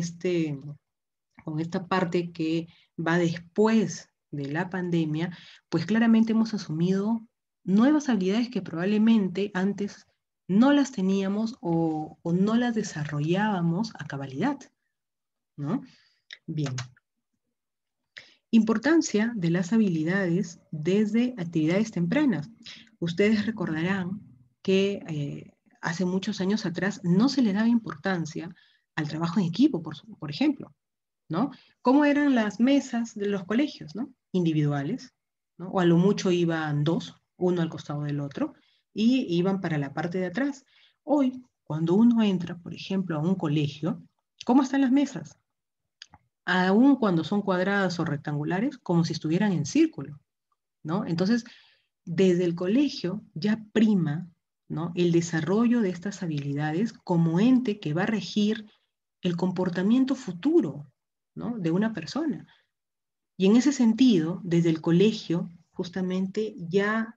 Speaker 1: esta parte que va después de la pandemia, pues claramente hemos asumido nuevas habilidades que probablemente antes no las teníamos o no las desarrollábamos a cabalidad, ¿no? Bien. Importancia de las habilidades desde actividades tempranas. Ustedes recordarán que hace muchos años atrás no se le daba importancia al trabajo en equipo, por ejemplo, ¿no? ¿Cómo eran las mesas de los colegios, ¿no? Individuales, ¿no? O a lo mucho iban dos, uno al costado del otro, y iban para la parte de atrás. Hoy, cuando uno entra, por ejemplo, a un colegio, ¿cómo están las mesas? Aún cuando son cuadradas o rectangulares, como si estuvieran en círculo, ¿no? Entonces, desde el colegio ya prima, ¿no?, el desarrollo de estas habilidades como ente que va a regir el comportamiento futuro, ¿no?, de una persona. Y en ese sentido, desde el colegio, justamente ya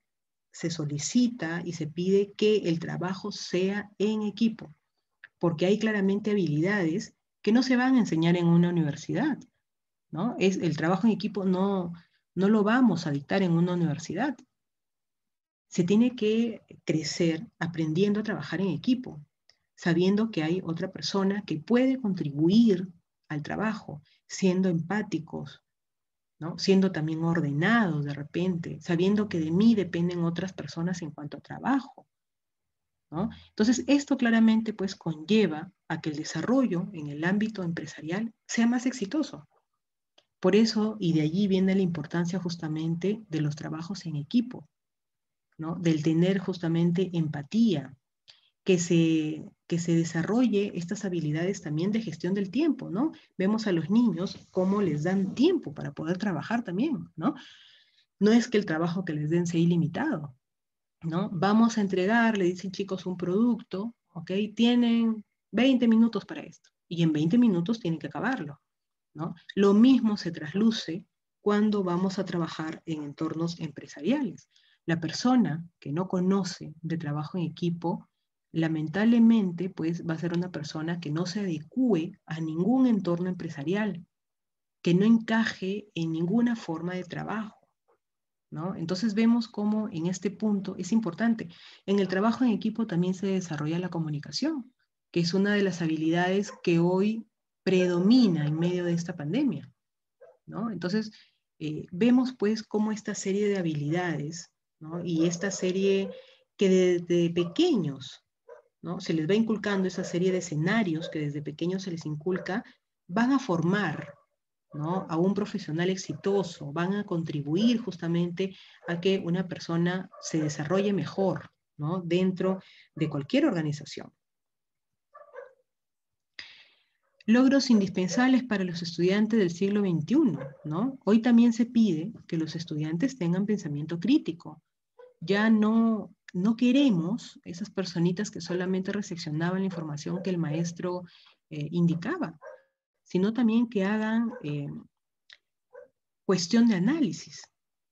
Speaker 1: se solicita y se pide que el trabajo sea en equipo, porque hay claramente habilidades que no se van a enseñar en una universidad, ¿no? El trabajo en equipo no lo vamos a dictar en una universidad. Se tiene que crecer aprendiendo a trabajar en equipo, sabiendo que hay otra persona que puede contribuir al trabajo, siendo empáticos, ¿no?, siendo también ordenados de repente, sabiendo que de mí dependen otras personas en cuanto a trabajo, ¿no? Entonces, esto claramente pues conlleva a que el desarrollo en el ámbito empresarial sea más exitoso. Por eso, y de allí viene la importancia justamente de los trabajos en equipo, ¿no?, del tener justamente empatía, que se desarrolle estas habilidades también de gestión del tiempo, ¿no? Vemos a los niños cómo les dan tiempo para poder trabajar también, ¿no? No es que el trabajo que les den sea ilimitado, ¿no? Vamos a entregar, le dicen chicos, un producto, ¿ok? Tienen 20 minutos para esto y en 20 minutos tienen que acabarlo, ¿no? Lo mismo se trasluce cuando vamos a trabajar en entornos empresariales. La persona que no conoce de trabajo en equipo, lamentablemente, pues va a ser una persona que no se adecue a ningún entorno empresarial, que no encaje en ninguna forma de trabajo, ¿no? Entonces vemos cómo en este punto es importante. En el trabajo en equipo también se desarrolla la comunicación, que es una de las habilidades que hoy predomina en medio de esta pandemia, ¿no? Entonces, vemos pues cómo esta serie de habilidades, ¿no? Y esta serie que desde pequeños, ¿no? Se les va inculcando esa serie de escenarios que desde pequeños se les inculca, van a formar, ¿no? A un profesional exitoso, van a contribuir justamente a que una persona se desarrolle mejor, ¿no? Dentro de cualquier organización. Logros indispensables para los estudiantes del siglo XXI, ¿no? Hoy también se pide que los estudiantes tengan pensamiento crítico. Ya no queremos esas personitas que solamente recepcionaban la información que el maestro indicaba, sino también que hagan cuestión de análisis,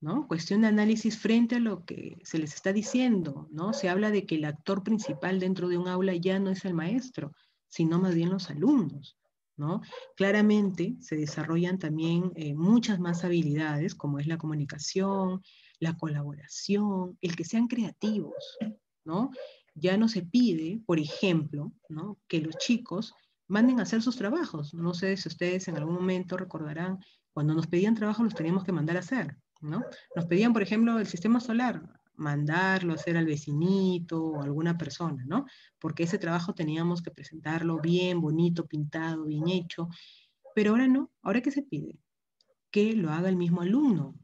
Speaker 1: ¿no? Cuestión de análisis frente a lo que se les está diciendo, ¿no? Se habla de que el actor principal dentro de un aula ya no es el maestro, sino más bien los alumnos, ¿no? Claramente se desarrollan también muchas más habilidades, como es la comunicación, la colaboración, el que sean creativos, ¿no? Ya no se pide, por ejemplo, ¿no? Que los chicos manden a hacer sus trabajos. No sé si ustedes en algún momento recordarán cuando nos pedían trabajo los teníamos que mandar a hacer, ¿no? Nos pedían, por ejemplo, el sistema solar, mandarlo a hacer al vecinito o a alguna persona, ¿no? Porque ese trabajo teníamos que presentarlo bien, bonito, pintado, bien hecho. Pero ahora no, ahora ¿qué se pide? Que lo haga el mismo alumno.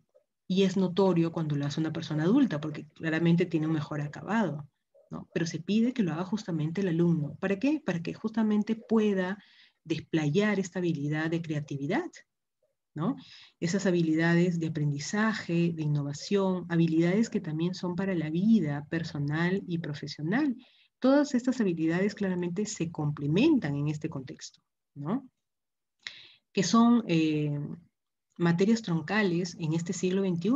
Speaker 1: Y es notorio cuando lo hace una persona adulta, porque claramente tiene un mejor acabado, ¿no? Pero se pide que lo haga justamente el alumno. ¿Para qué? Para que justamente pueda desplayar esta habilidad de creatividad, ¿no? Esas habilidades de aprendizaje, de innovación, habilidades que también son para la vida personal y profesional. Todas estas habilidades claramente se complementan en este contexto, ¿no? Que son materias troncales en este siglo XXI.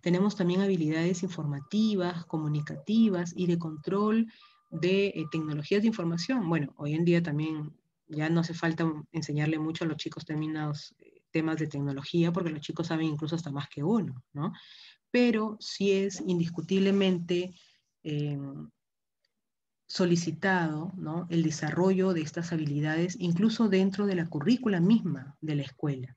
Speaker 1: Tenemos también habilidades informativas, comunicativas y de control de tecnologías de información. Bueno, hoy en día también ya no hace falta enseñarle mucho a los chicos determinados temas de tecnología, porque los chicos saben incluso hasta más que uno, ¿no? Pero sí es indiscutiblemente solicitado, ¿no? El desarrollo de estas habilidades, incluso dentro de la currícula misma de la escuela.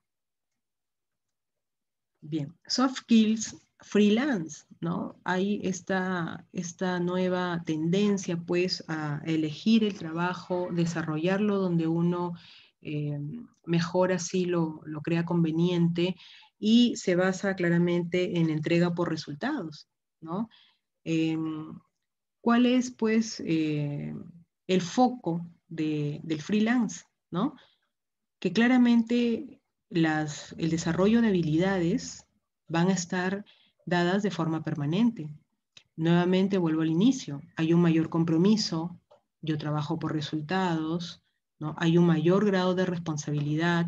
Speaker 1: Bien, soft skills freelance, ¿no? Hay esta nueva tendencia, pues, a elegir el trabajo, desarrollarlo donde uno mejor así lo crea conveniente y se basa claramente en entrega por resultados, ¿no? ¿Cuál es, pues, el foco del freelance, ¿no? Que claramente el desarrollo de habilidades van a estar dadas de forma permanente. Nuevamente vuelvo al inicio, hay un mayor compromiso, yo trabajo por resultados, ¿no? Hay un mayor grado de responsabilidad,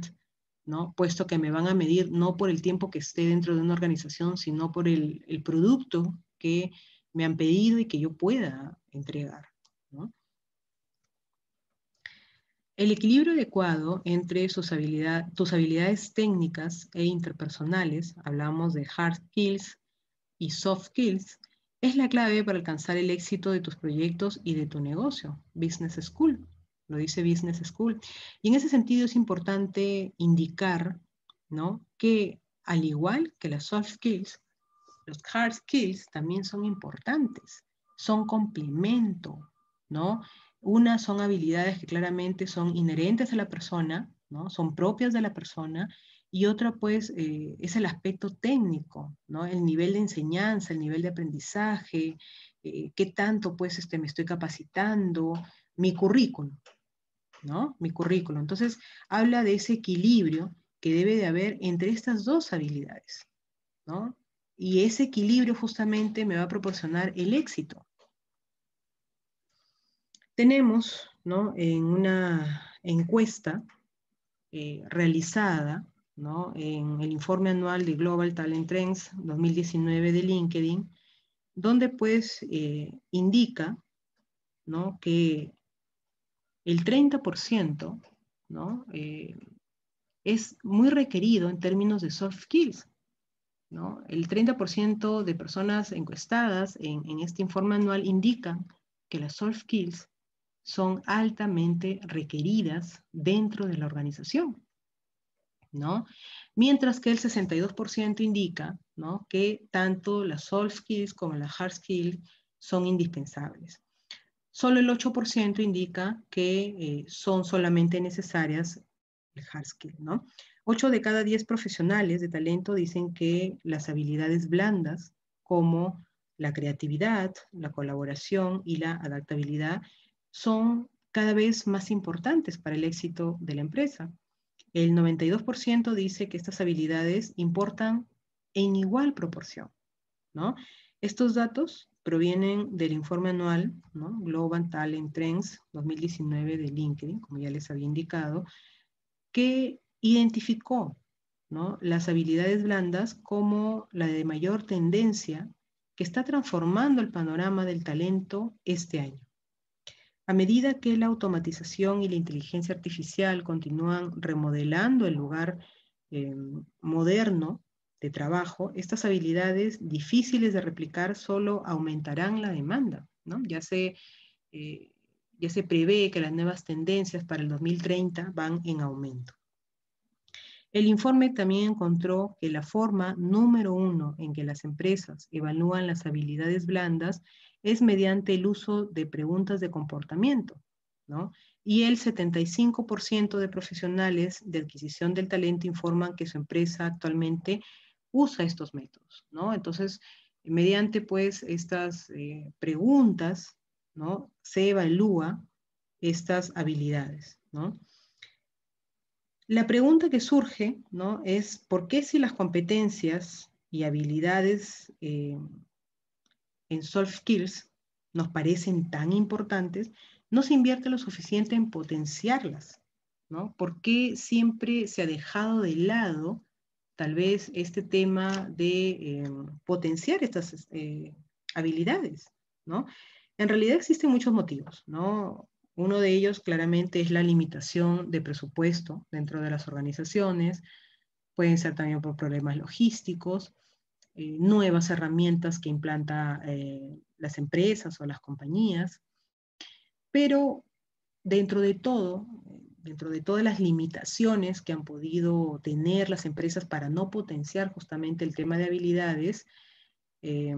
Speaker 1: ¿no? Puesto que me van a medir no por el tiempo que esté dentro de una organización, sino por el producto que me han pedido y que yo pueda entregar, ¿no? El equilibrio adecuado entre tus habilidades técnicas e interpersonales, hablamos de hard skills y soft skills, es la clave para alcanzar el éxito de tus proyectos y de tu negocio. Business School, lo dice Business School. Y en ese sentido es importante indicar, ¿no? Que al igual que las soft skills, los hard skills también son importantes, son complemento, ¿no? Unas son habilidades que claramente son inherentes a la persona, ¿no? Son propias de la persona, y otra pues es el aspecto técnico, ¿no? El nivel de enseñanza, el nivel de aprendizaje, qué tanto pues me estoy capacitando, mi currículum, ¿no? Mi currículum. Entonces habla de ese equilibrio que debe de haber entre estas dos habilidades, ¿no? Y ese equilibrio justamente me va a proporcionar el éxito. Tenemos, ¿no? En una encuesta realizada, ¿no? En el informe anual de Global Talent Trends 2019 de LinkedIn, donde pues indica, ¿no? Que el 30%, ¿no? Es muy requerido en términos de soft skills, ¿no? El 30% de personas encuestadas en este informe anual indican que las soft skills son altamente requeridas dentro de la organización, ¿no? Mientras que el 62% indica, ¿no?, que tanto las soft skills como las hard skills son indispensables. Solo el 8% indica que son solamente necesarias el hard skill, ¿no? 8 de cada 10 profesionales de talento dicen que las habilidades blandas, como la creatividad, la colaboración y la adaptabilidad, son cada vez más importantes para el éxito de la empresa. El 92% dice que estas habilidades importan en igual proporción, ¿no? Estos datos provienen del informe anual, ¿no?, Global Talent Trends 2019 de LinkedIn, como ya les había indicado, que identificó, ¿no?, las habilidades blandas como la de mayor tendencia que está transformando el panorama del talento este año. A medida que la automatización y la inteligencia artificial continúan remodelando el lugar moderno de trabajo, estas habilidades difíciles de replicar solo aumentarán la demanda, ¿no? Ya se prevé que las nuevas tendencias para el 2030 van en aumento. El informe también encontró que la forma número 1 en que las empresas evalúan las habilidades blandas es mediante el uso de preguntas de comportamiento, ¿no? Y el 75% de profesionales de adquisición del talento informan que su empresa actualmente usa estos métodos, ¿no? Entonces, mediante pues estas preguntas, ¿no?, se evalúa estas habilidades, ¿no? La pregunta que surge, ¿no?, es ¿por qué si las competencias y habilidades en soft skills nos parecen tan importantes, no se invierte lo suficiente en potenciarlas, ¿no? ¿Por qué siempre se ha dejado de lado tal vez este tema de potenciar estas habilidades, ¿no? En realidad existen muchos motivos, ¿no? Uno de ellos claramente es la limitación de presupuesto dentro de las organizaciones, pueden ser también por problemas logísticos, nuevas herramientas que implantan las empresas o las compañías, pero dentro de todo, dentro de todas las limitaciones que han podido tener las empresas para no potenciar justamente el tema de habilidades, eh,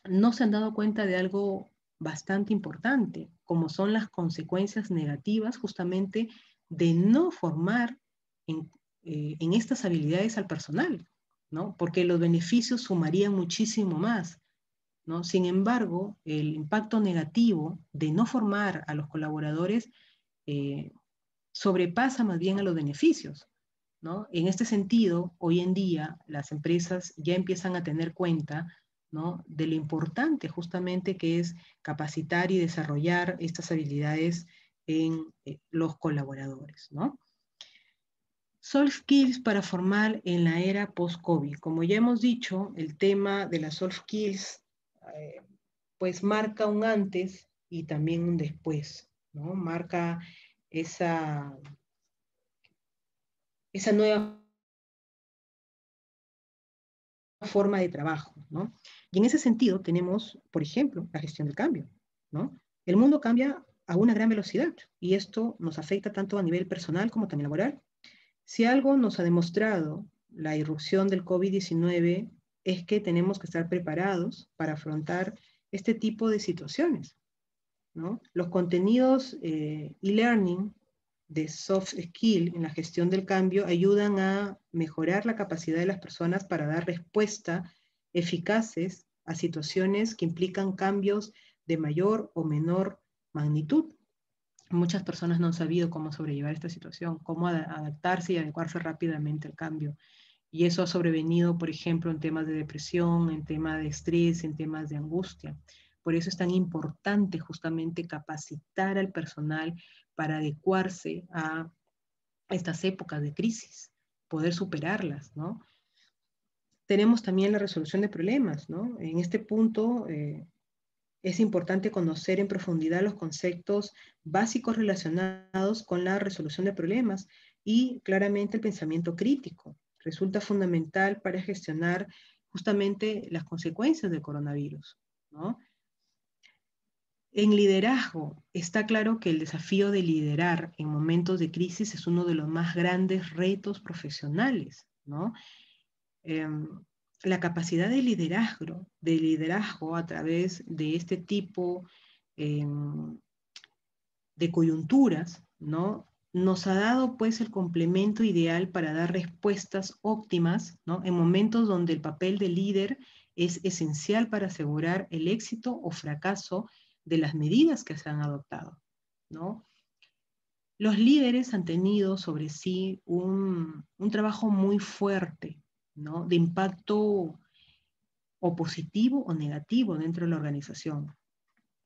Speaker 1: no se han dado cuenta de algo bastante importante, como son las consecuencias negativas justamente de no formar en estas habilidades al personal, ¿no? Porque los beneficios sumarían muchísimo más, ¿no? Sin embargo, el impacto negativo de no formar a los colaboradores eh, sobrepasa más bien a los beneficios, ¿no? En este sentido, hoy en día las empresas ya empiezan a tener cuenta, ¿no?, de lo importante justamente que es capacitar y desarrollar estas habilidades en los colaboradores, ¿no? Soft skills para formar en la era post-COVID. Como ya hemos dicho, el tema de las soft skills pues marca un antes y también un después, ¿no? Marca esa nueva forma de trabajo, ¿no? Y en ese sentido tenemos, por ejemplo, la gestión del cambio, ¿no? El mundo cambia a una gran velocidad y esto nos afecta tanto a nivel personal como también laboral. Si algo nos ha demostrado la irrupción del COVID-19 es que tenemos que estar preparados para afrontar este tipo de situaciones, ¿no? Los contenidos e-learning de soft skill en la gestión del cambio ayudan a mejorar la capacidad de las personas para dar respuesta eficaces a situaciones que implican cambios de mayor o menor magnitud. Muchas personas no han sabido cómo sobrellevar esta situación, cómo adaptarse y adecuarse rápidamente al cambio. Y eso ha sobrevenido, por ejemplo, en temas de depresión, en temas de estrés, en temas de angustia. Por eso es tan importante justamente capacitar al personal para adecuarse a estas épocas de crisis, poder superarlas, ¿no? Tenemos también la resolución de problemas, ¿no? En este punto es importante conocer en profundidad los conceptos básicos relacionados con la resolución de problemas y claramente el pensamiento crítico. Resulta fundamental para gestionar justamente las consecuencias del coronavirus, ¿no? En liderazgo, está claro que el desafío de liderar en momentos de crisis es uno de los más grandes retos profesionales, ¿no? Em, la capacidad de liderazgo a través de este tipo de coyunturas, ¿no? Nos ha dado pues el complemento ideal para dar respuestas óptimas, ¿no? En momentos donde el papel de líder es esencial para asegurar el éxito o fracaso de las medidas que se han adoptado, ¿no? Los líderes han tenido sobre sí un trabajo muy fuerte, ¿no? De impacto o positivo o negativo dentro de la organización.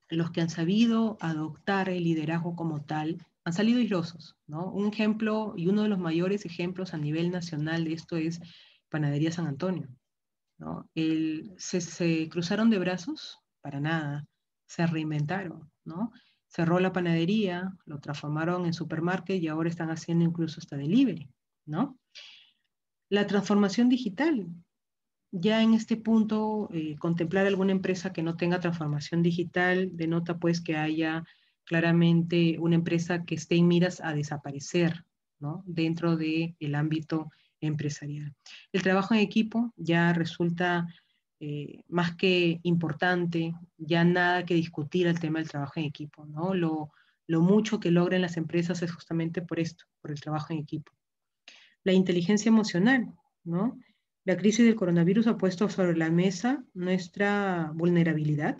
Speaker 1: Los que han sabido adoptar el liderazgo como tal han salido airosos, ¿no? Un ejemplo y uno de los mayores ejemplos a nivel nacional de esto es Panadería San Antonio, ¿no? Se cruzaron de brazos, para nada, se reinventaron, ¿no? Cerró la panadería, lo transformaron en supermarket y ahora están haciendo incluso hasta delivery, ¿no? La transformación digital, ya en este punto, contemplar alguna empresa que no tenga transformación digital denota pues que haya claramente una empresa que esté en miras a desaparecer, ¿no? Dentro del ámbito empresarial. El trabajo en equipo ya resulta más que importante, ya nada que discutir el tema del trabajo en equipo, ¿no? Lo mucho que logran las empresas es justamente por esto, por el trabajo en equipo. La inteligencia emocional, ¿no? La crisis del coronavirus ha puesto sobre la mesa nuestra vulnerabilidad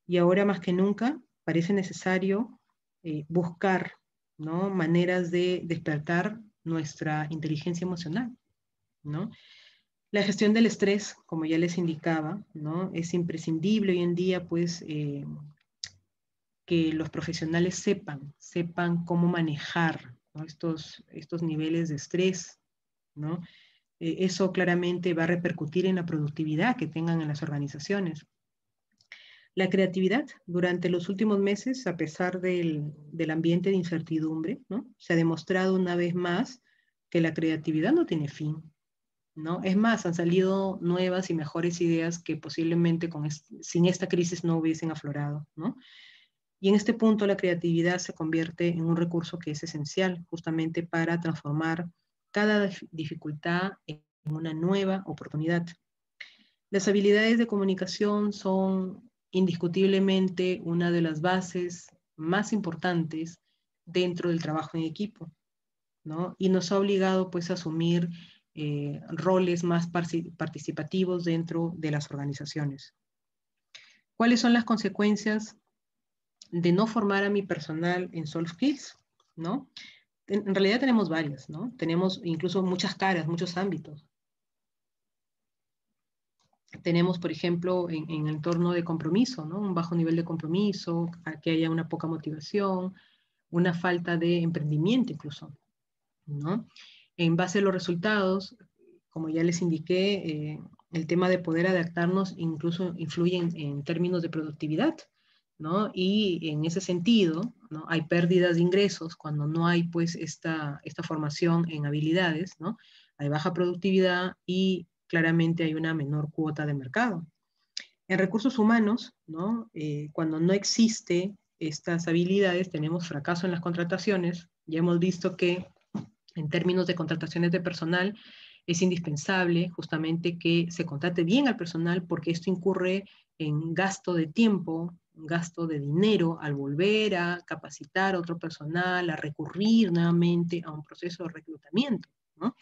Speaker 1: y ahora más que nunca parece necesario buscar, ¿no? Maneras de despertar nuestra inteligencia emocional, ¿no? La gestión del estrés, como ya les indicaba, ¿no? Es imprescindible hoy en día, pues, que los profesionales sepan cómo manejar, ¿no? estos niveles de estrés, ¿no? Eso claramente va a repercutir en la productividad que tengan en las organizaciones. La creatividad, durante los últimos meses, a pesar del ambiente de incertidumbre, ¿no? Se ha demostrado una vez más que la creatividad no tiene fin, ¿no? Es más, han salido nuevas y mejores ideas que posiblemente sin esta crisis no hubiesen aflorado, ¿no? Y en este punto la creatividad se convierte en un recurso que es esencial justamente para transformar cada dificultad en una nueva oportunidad. Las habilidades de comunicación son indiscutiblemente una de las bases más importantes dentro del trabajo en equipo, ¿no? Y nos ha obligado pues a asumir roles más participativos dentro de las organizaciones. ¿Cuáles son las consecuencias de no formar a mi personal en soft skills? ¿No? En realidad tenemos varias, ¿no? Tenemos incluso muchas caras, muchos ámbitos. Tenemos, por ejemplo, en el entorno de compromiso, ¿no? Un bajo nivel de compromiso, que haya una poca motivación, una falta de emprendimiento incluso, ¿no? En base a los resultados, como ya les indiqué, el tema de poder adaptarnos incluso influye en términos de productividad, ¿no? Y en ese sentido, ¿no? Hay pérdidas de ingresos cuando no hay pues esta formación en habilidades, ¿no? Hay baja productividad y claramente hay una menor cuota de mercado. En recursos humanos, ¿no? Cuando no existe estas habilidades, tenemos fracaso en las contrataciones. Ya hemos visto que en términos de contrataciones de personal, es indispensable justamente que se contrate bien al personal porque esto incurre en gasto de tiempo, gasto de dinero al volver a capacitar a otro personal, a recurrir nuevamente a un proceso de reclutamiento, ¿no?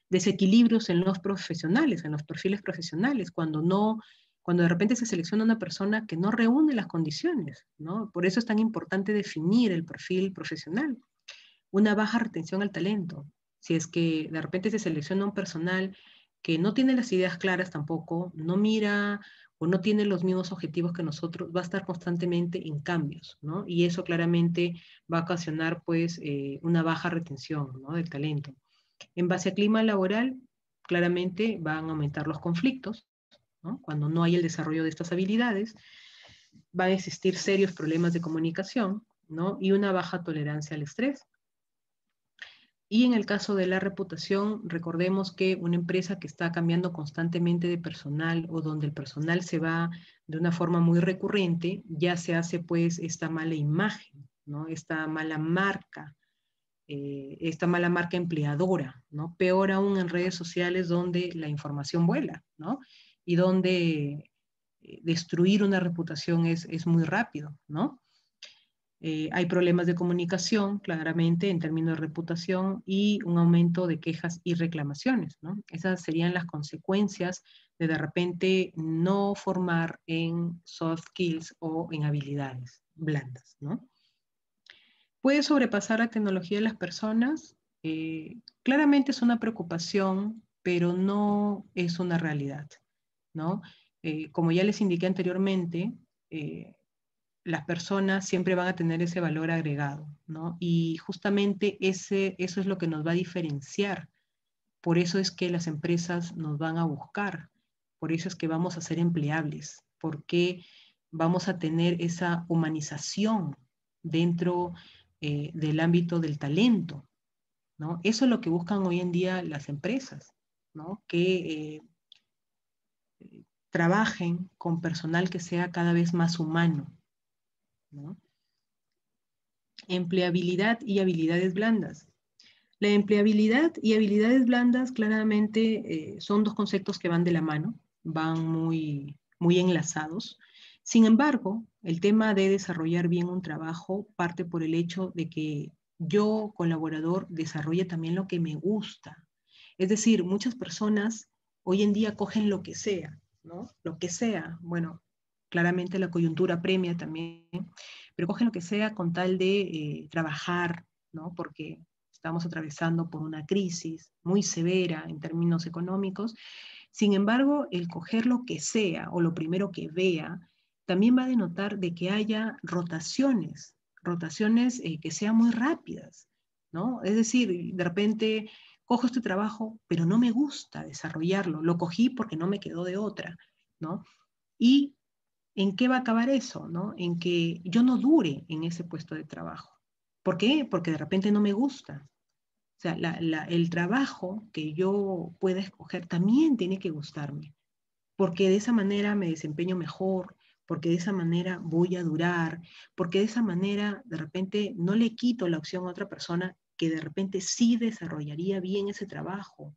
Speaker 1: Desequilibrios en los profesionales, en los perfiles profesionales, cuando de repente se selecciona una persona que no reúne las condiciones, ¿no? Por eso es tan importante definir el perfil profesional. Una baja retención al talento. Si es que de repente se selecciona un personal que no tiene las ideas claras tampoco, no mira o no tiene los mismos objetivos que nosotros, va a estar constantemente en cambios, ¿no? Y eso claramente va a ocasionar pues una baja retención, ¿no? Del talento. En base a clima laboral, claramente van a aumentar los conflictos, ¿no? Cuando no hay el desarrollo de estas habilidades, van a existir serios problemas de comunicación, ¿no? Y una baja tolerancia al estrés. Y en el caso de la reputación, recordemos que una empresa que está cambiando constantemente de personal o donde el personal se va de una forma muy recurrente, ya se hace pues esta mala imagen, ¿no? Esta mala marca empleadora, ¿no? Peor aún en redes sociales donde la información vuela, ¿no? Y donde destruir una reputación es muy rápido, ¿no? Hay problemas de comunicación, claramente, en términos de reputación y un aumento de quejas y reclamaciones, ¿no? Esas serían las consecuencias de repente no formar en soft skills o en habilidades blandas, ¿no? ¿Puede sobrepasar la tecnología de las personas? Claramente es una preocupación, pero no es una realidad, ¿no? Como ya les indiqué anteriormente, las personas siempre van a tener ese valor agregado, ¿no? Y justamente eso es lo que nos va a diferenciar. Por eso es que las empresas nos van a buscar, por eso es que vamos a ser empleables, porque vamos a tener esa humanización dentro del ámbito del talento, ¿no? Eso es lo que buscan hoy en día las empresas, ¿no? Que trabajen con personal que sea cada vez más humano, ¿no? Empleabilidad y habilidades blandas. La empleabilidad y habilidades blandas claramente son dos conceptos que van de la mano, van muy enlazados. Sin embargo, el tema de desarrollar bien un trabajo parte por el hecho de que yo, colaborador, desarrolle también lo que me gusta. Es decir, muchas personas hoy en día cogen lo que sea, ¿no? Lo que sea. Bueno, claramente la coyuntura premia también, pero cogen lo que sea con tal de trabajar, ¿no? Porque estamos atravesando por una crisis muy severa en términos económicos. Sin embargo, el coger lo que sea o lo primero que vea, también va a denotar de que haya rotaciones que sean muy rápidas, ¿no? Es decir, de repente cojo este trabajo, pero no me gusta desarrollarlo, lo cogí porque no me quedó de otra, ¿no? ¿Y en qué va a acabar eso, ¿no? En que yo no dure en ese puesto de trabajo. ¿Por qué? Porque de repente no me gusta. O sea, el trabajo que yo pueda escoger también tiene que gustarme, porque de esa manera me desempeño mejor, porque de esa manera voy a durar, porque de esa manera de repente no le quito la opción a otra persona que de repente sí desarrollaría bien ese trabajo,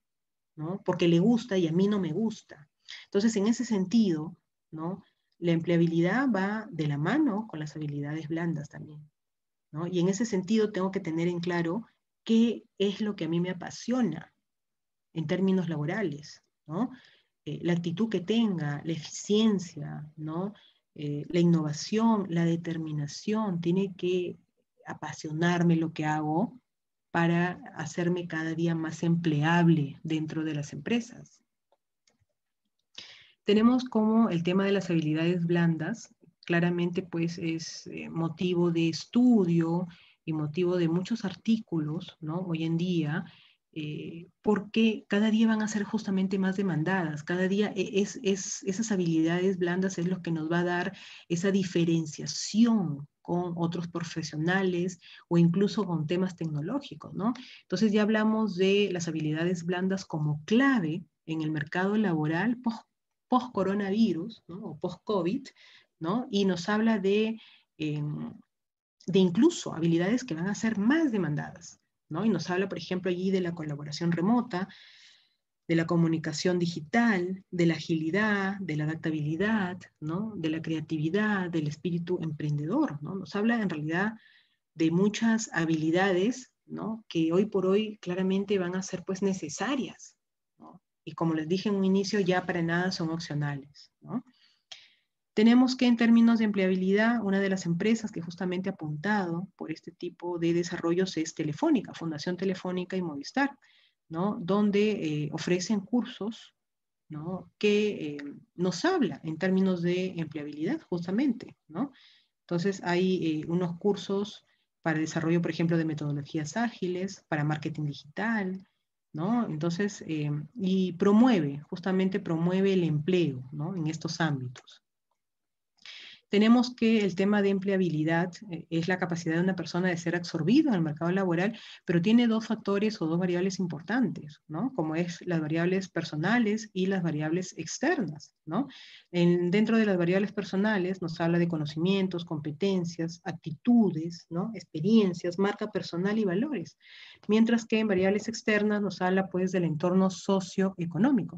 Speaker 1: ¿no? Porque le gusta y a mí no me gusta. Entonces, en ese sentido, ¿no? La empleabilidad va de la mano con las habilidades blandas también, ¿no? Y en ese sentido tengo que tener en claro qué es lo que a mí me apasiona en términos laborales, ¿no? La actitud que tenga, la eficiencia, ¿no? La innovación, la determinación, tiene que apasionarme lo que hago para hacerme cada día más empleable dentro de las empresas. Tenemos como el tema de las habilidades blandas, claramente pues es motivo de estudio y motivo de muchos artículos, ¿no? Hoy en día, porque cada día van a ser justamente más demandadas, cada día esas habilidades blandas es lo que nos va a dar esa diferenciación con otros profesionales o incluso con temas tecnológicos, ¿no? Entonces ya hablamos de las habilidades blandas como clave en el mercado laboral post-coronavirus, ¿no? O post-COVID, ¿no? Y nos habla de incluso habilidades que van a ser más demandadas, ¿no? Y nos habla, por ejemplo, allí de la colaboración remota, de la comunicación digital, de la agilidad, de la adaptabilidad, ¿no? De la creatividad, del espíritu emprendedor, ¿no? Nos habla en realidad de muchas habilidades, ¿no? Que hoy por hoy claramente van a ser pues necesarias, ¿no? Y como les dije en un inicio, ya para nada son opcionales, ¿no? Tenemos que en términos de empleabilidad, una de las empresas que justamente ha apuntado por este tipo de desarrollos es Telefónica, Fundación Telefónica y Movistar, ¿no? Donde ofrecen cursos, ¿no? Que nos habla en términos de empleabilidad justamente, ¿no? Entonces hay unos cursos para desarrollo, por ejemplo, de metodologías ágiles, para marketing digital, ¿no? Entonces, y justamente promueve el empleo, ¿no? En estos ámbitos. tenemos que el tema de empleabilidad es la capacidad de una persona de ser absorbido en el mercado laboral, pero tiene dos factores o dos variables importantes, ¿no? Como es las variables personales y las variables externas, ¿no? Dentro de las variables personales nos habla de conocimientos, competencias, actitudes, ¿no? Experiencias, marca personal y valores, mientras que en variables externas nos habla pues del entorno socioeconómico.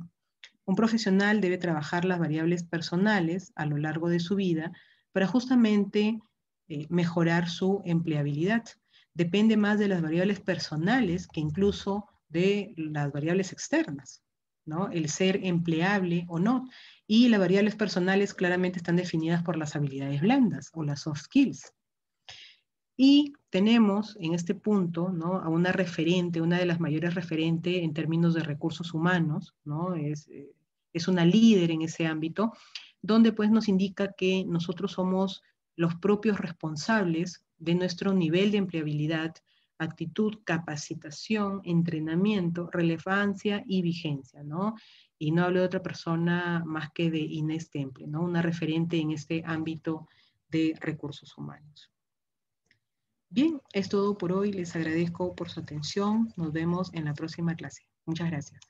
Speaker 1: Un profesional debe trabajar las variables personales a lo largo de su vida para justamente mejorar su empleabilidad. Depende más de las variables personales que incluso de las variables externas, ¿no? El ser empleable o no. Y las variables personales claramente están definidas por las habilidades blandas o las soft skills. Y tenemos en este punto, ¿no?, a una referente, una de las mayores referentes en términos de recursos humanos, ¿no? Es una líder en ese ámbito, donde pues nos indica que nosotros somos los propios responsables de nuestro nivel de empleabilidad, actitud, capacitación, entrenamiento, relevancia y vigencia, ¿no? Y no hablo de otra persona más que de Inés Temple, ¿no? Una referente en este ámbito de recursos humanos. Bien, es todo por hoy. Les agradezco por su atención. Nos vemos en la próxima clase. Muchas gracias.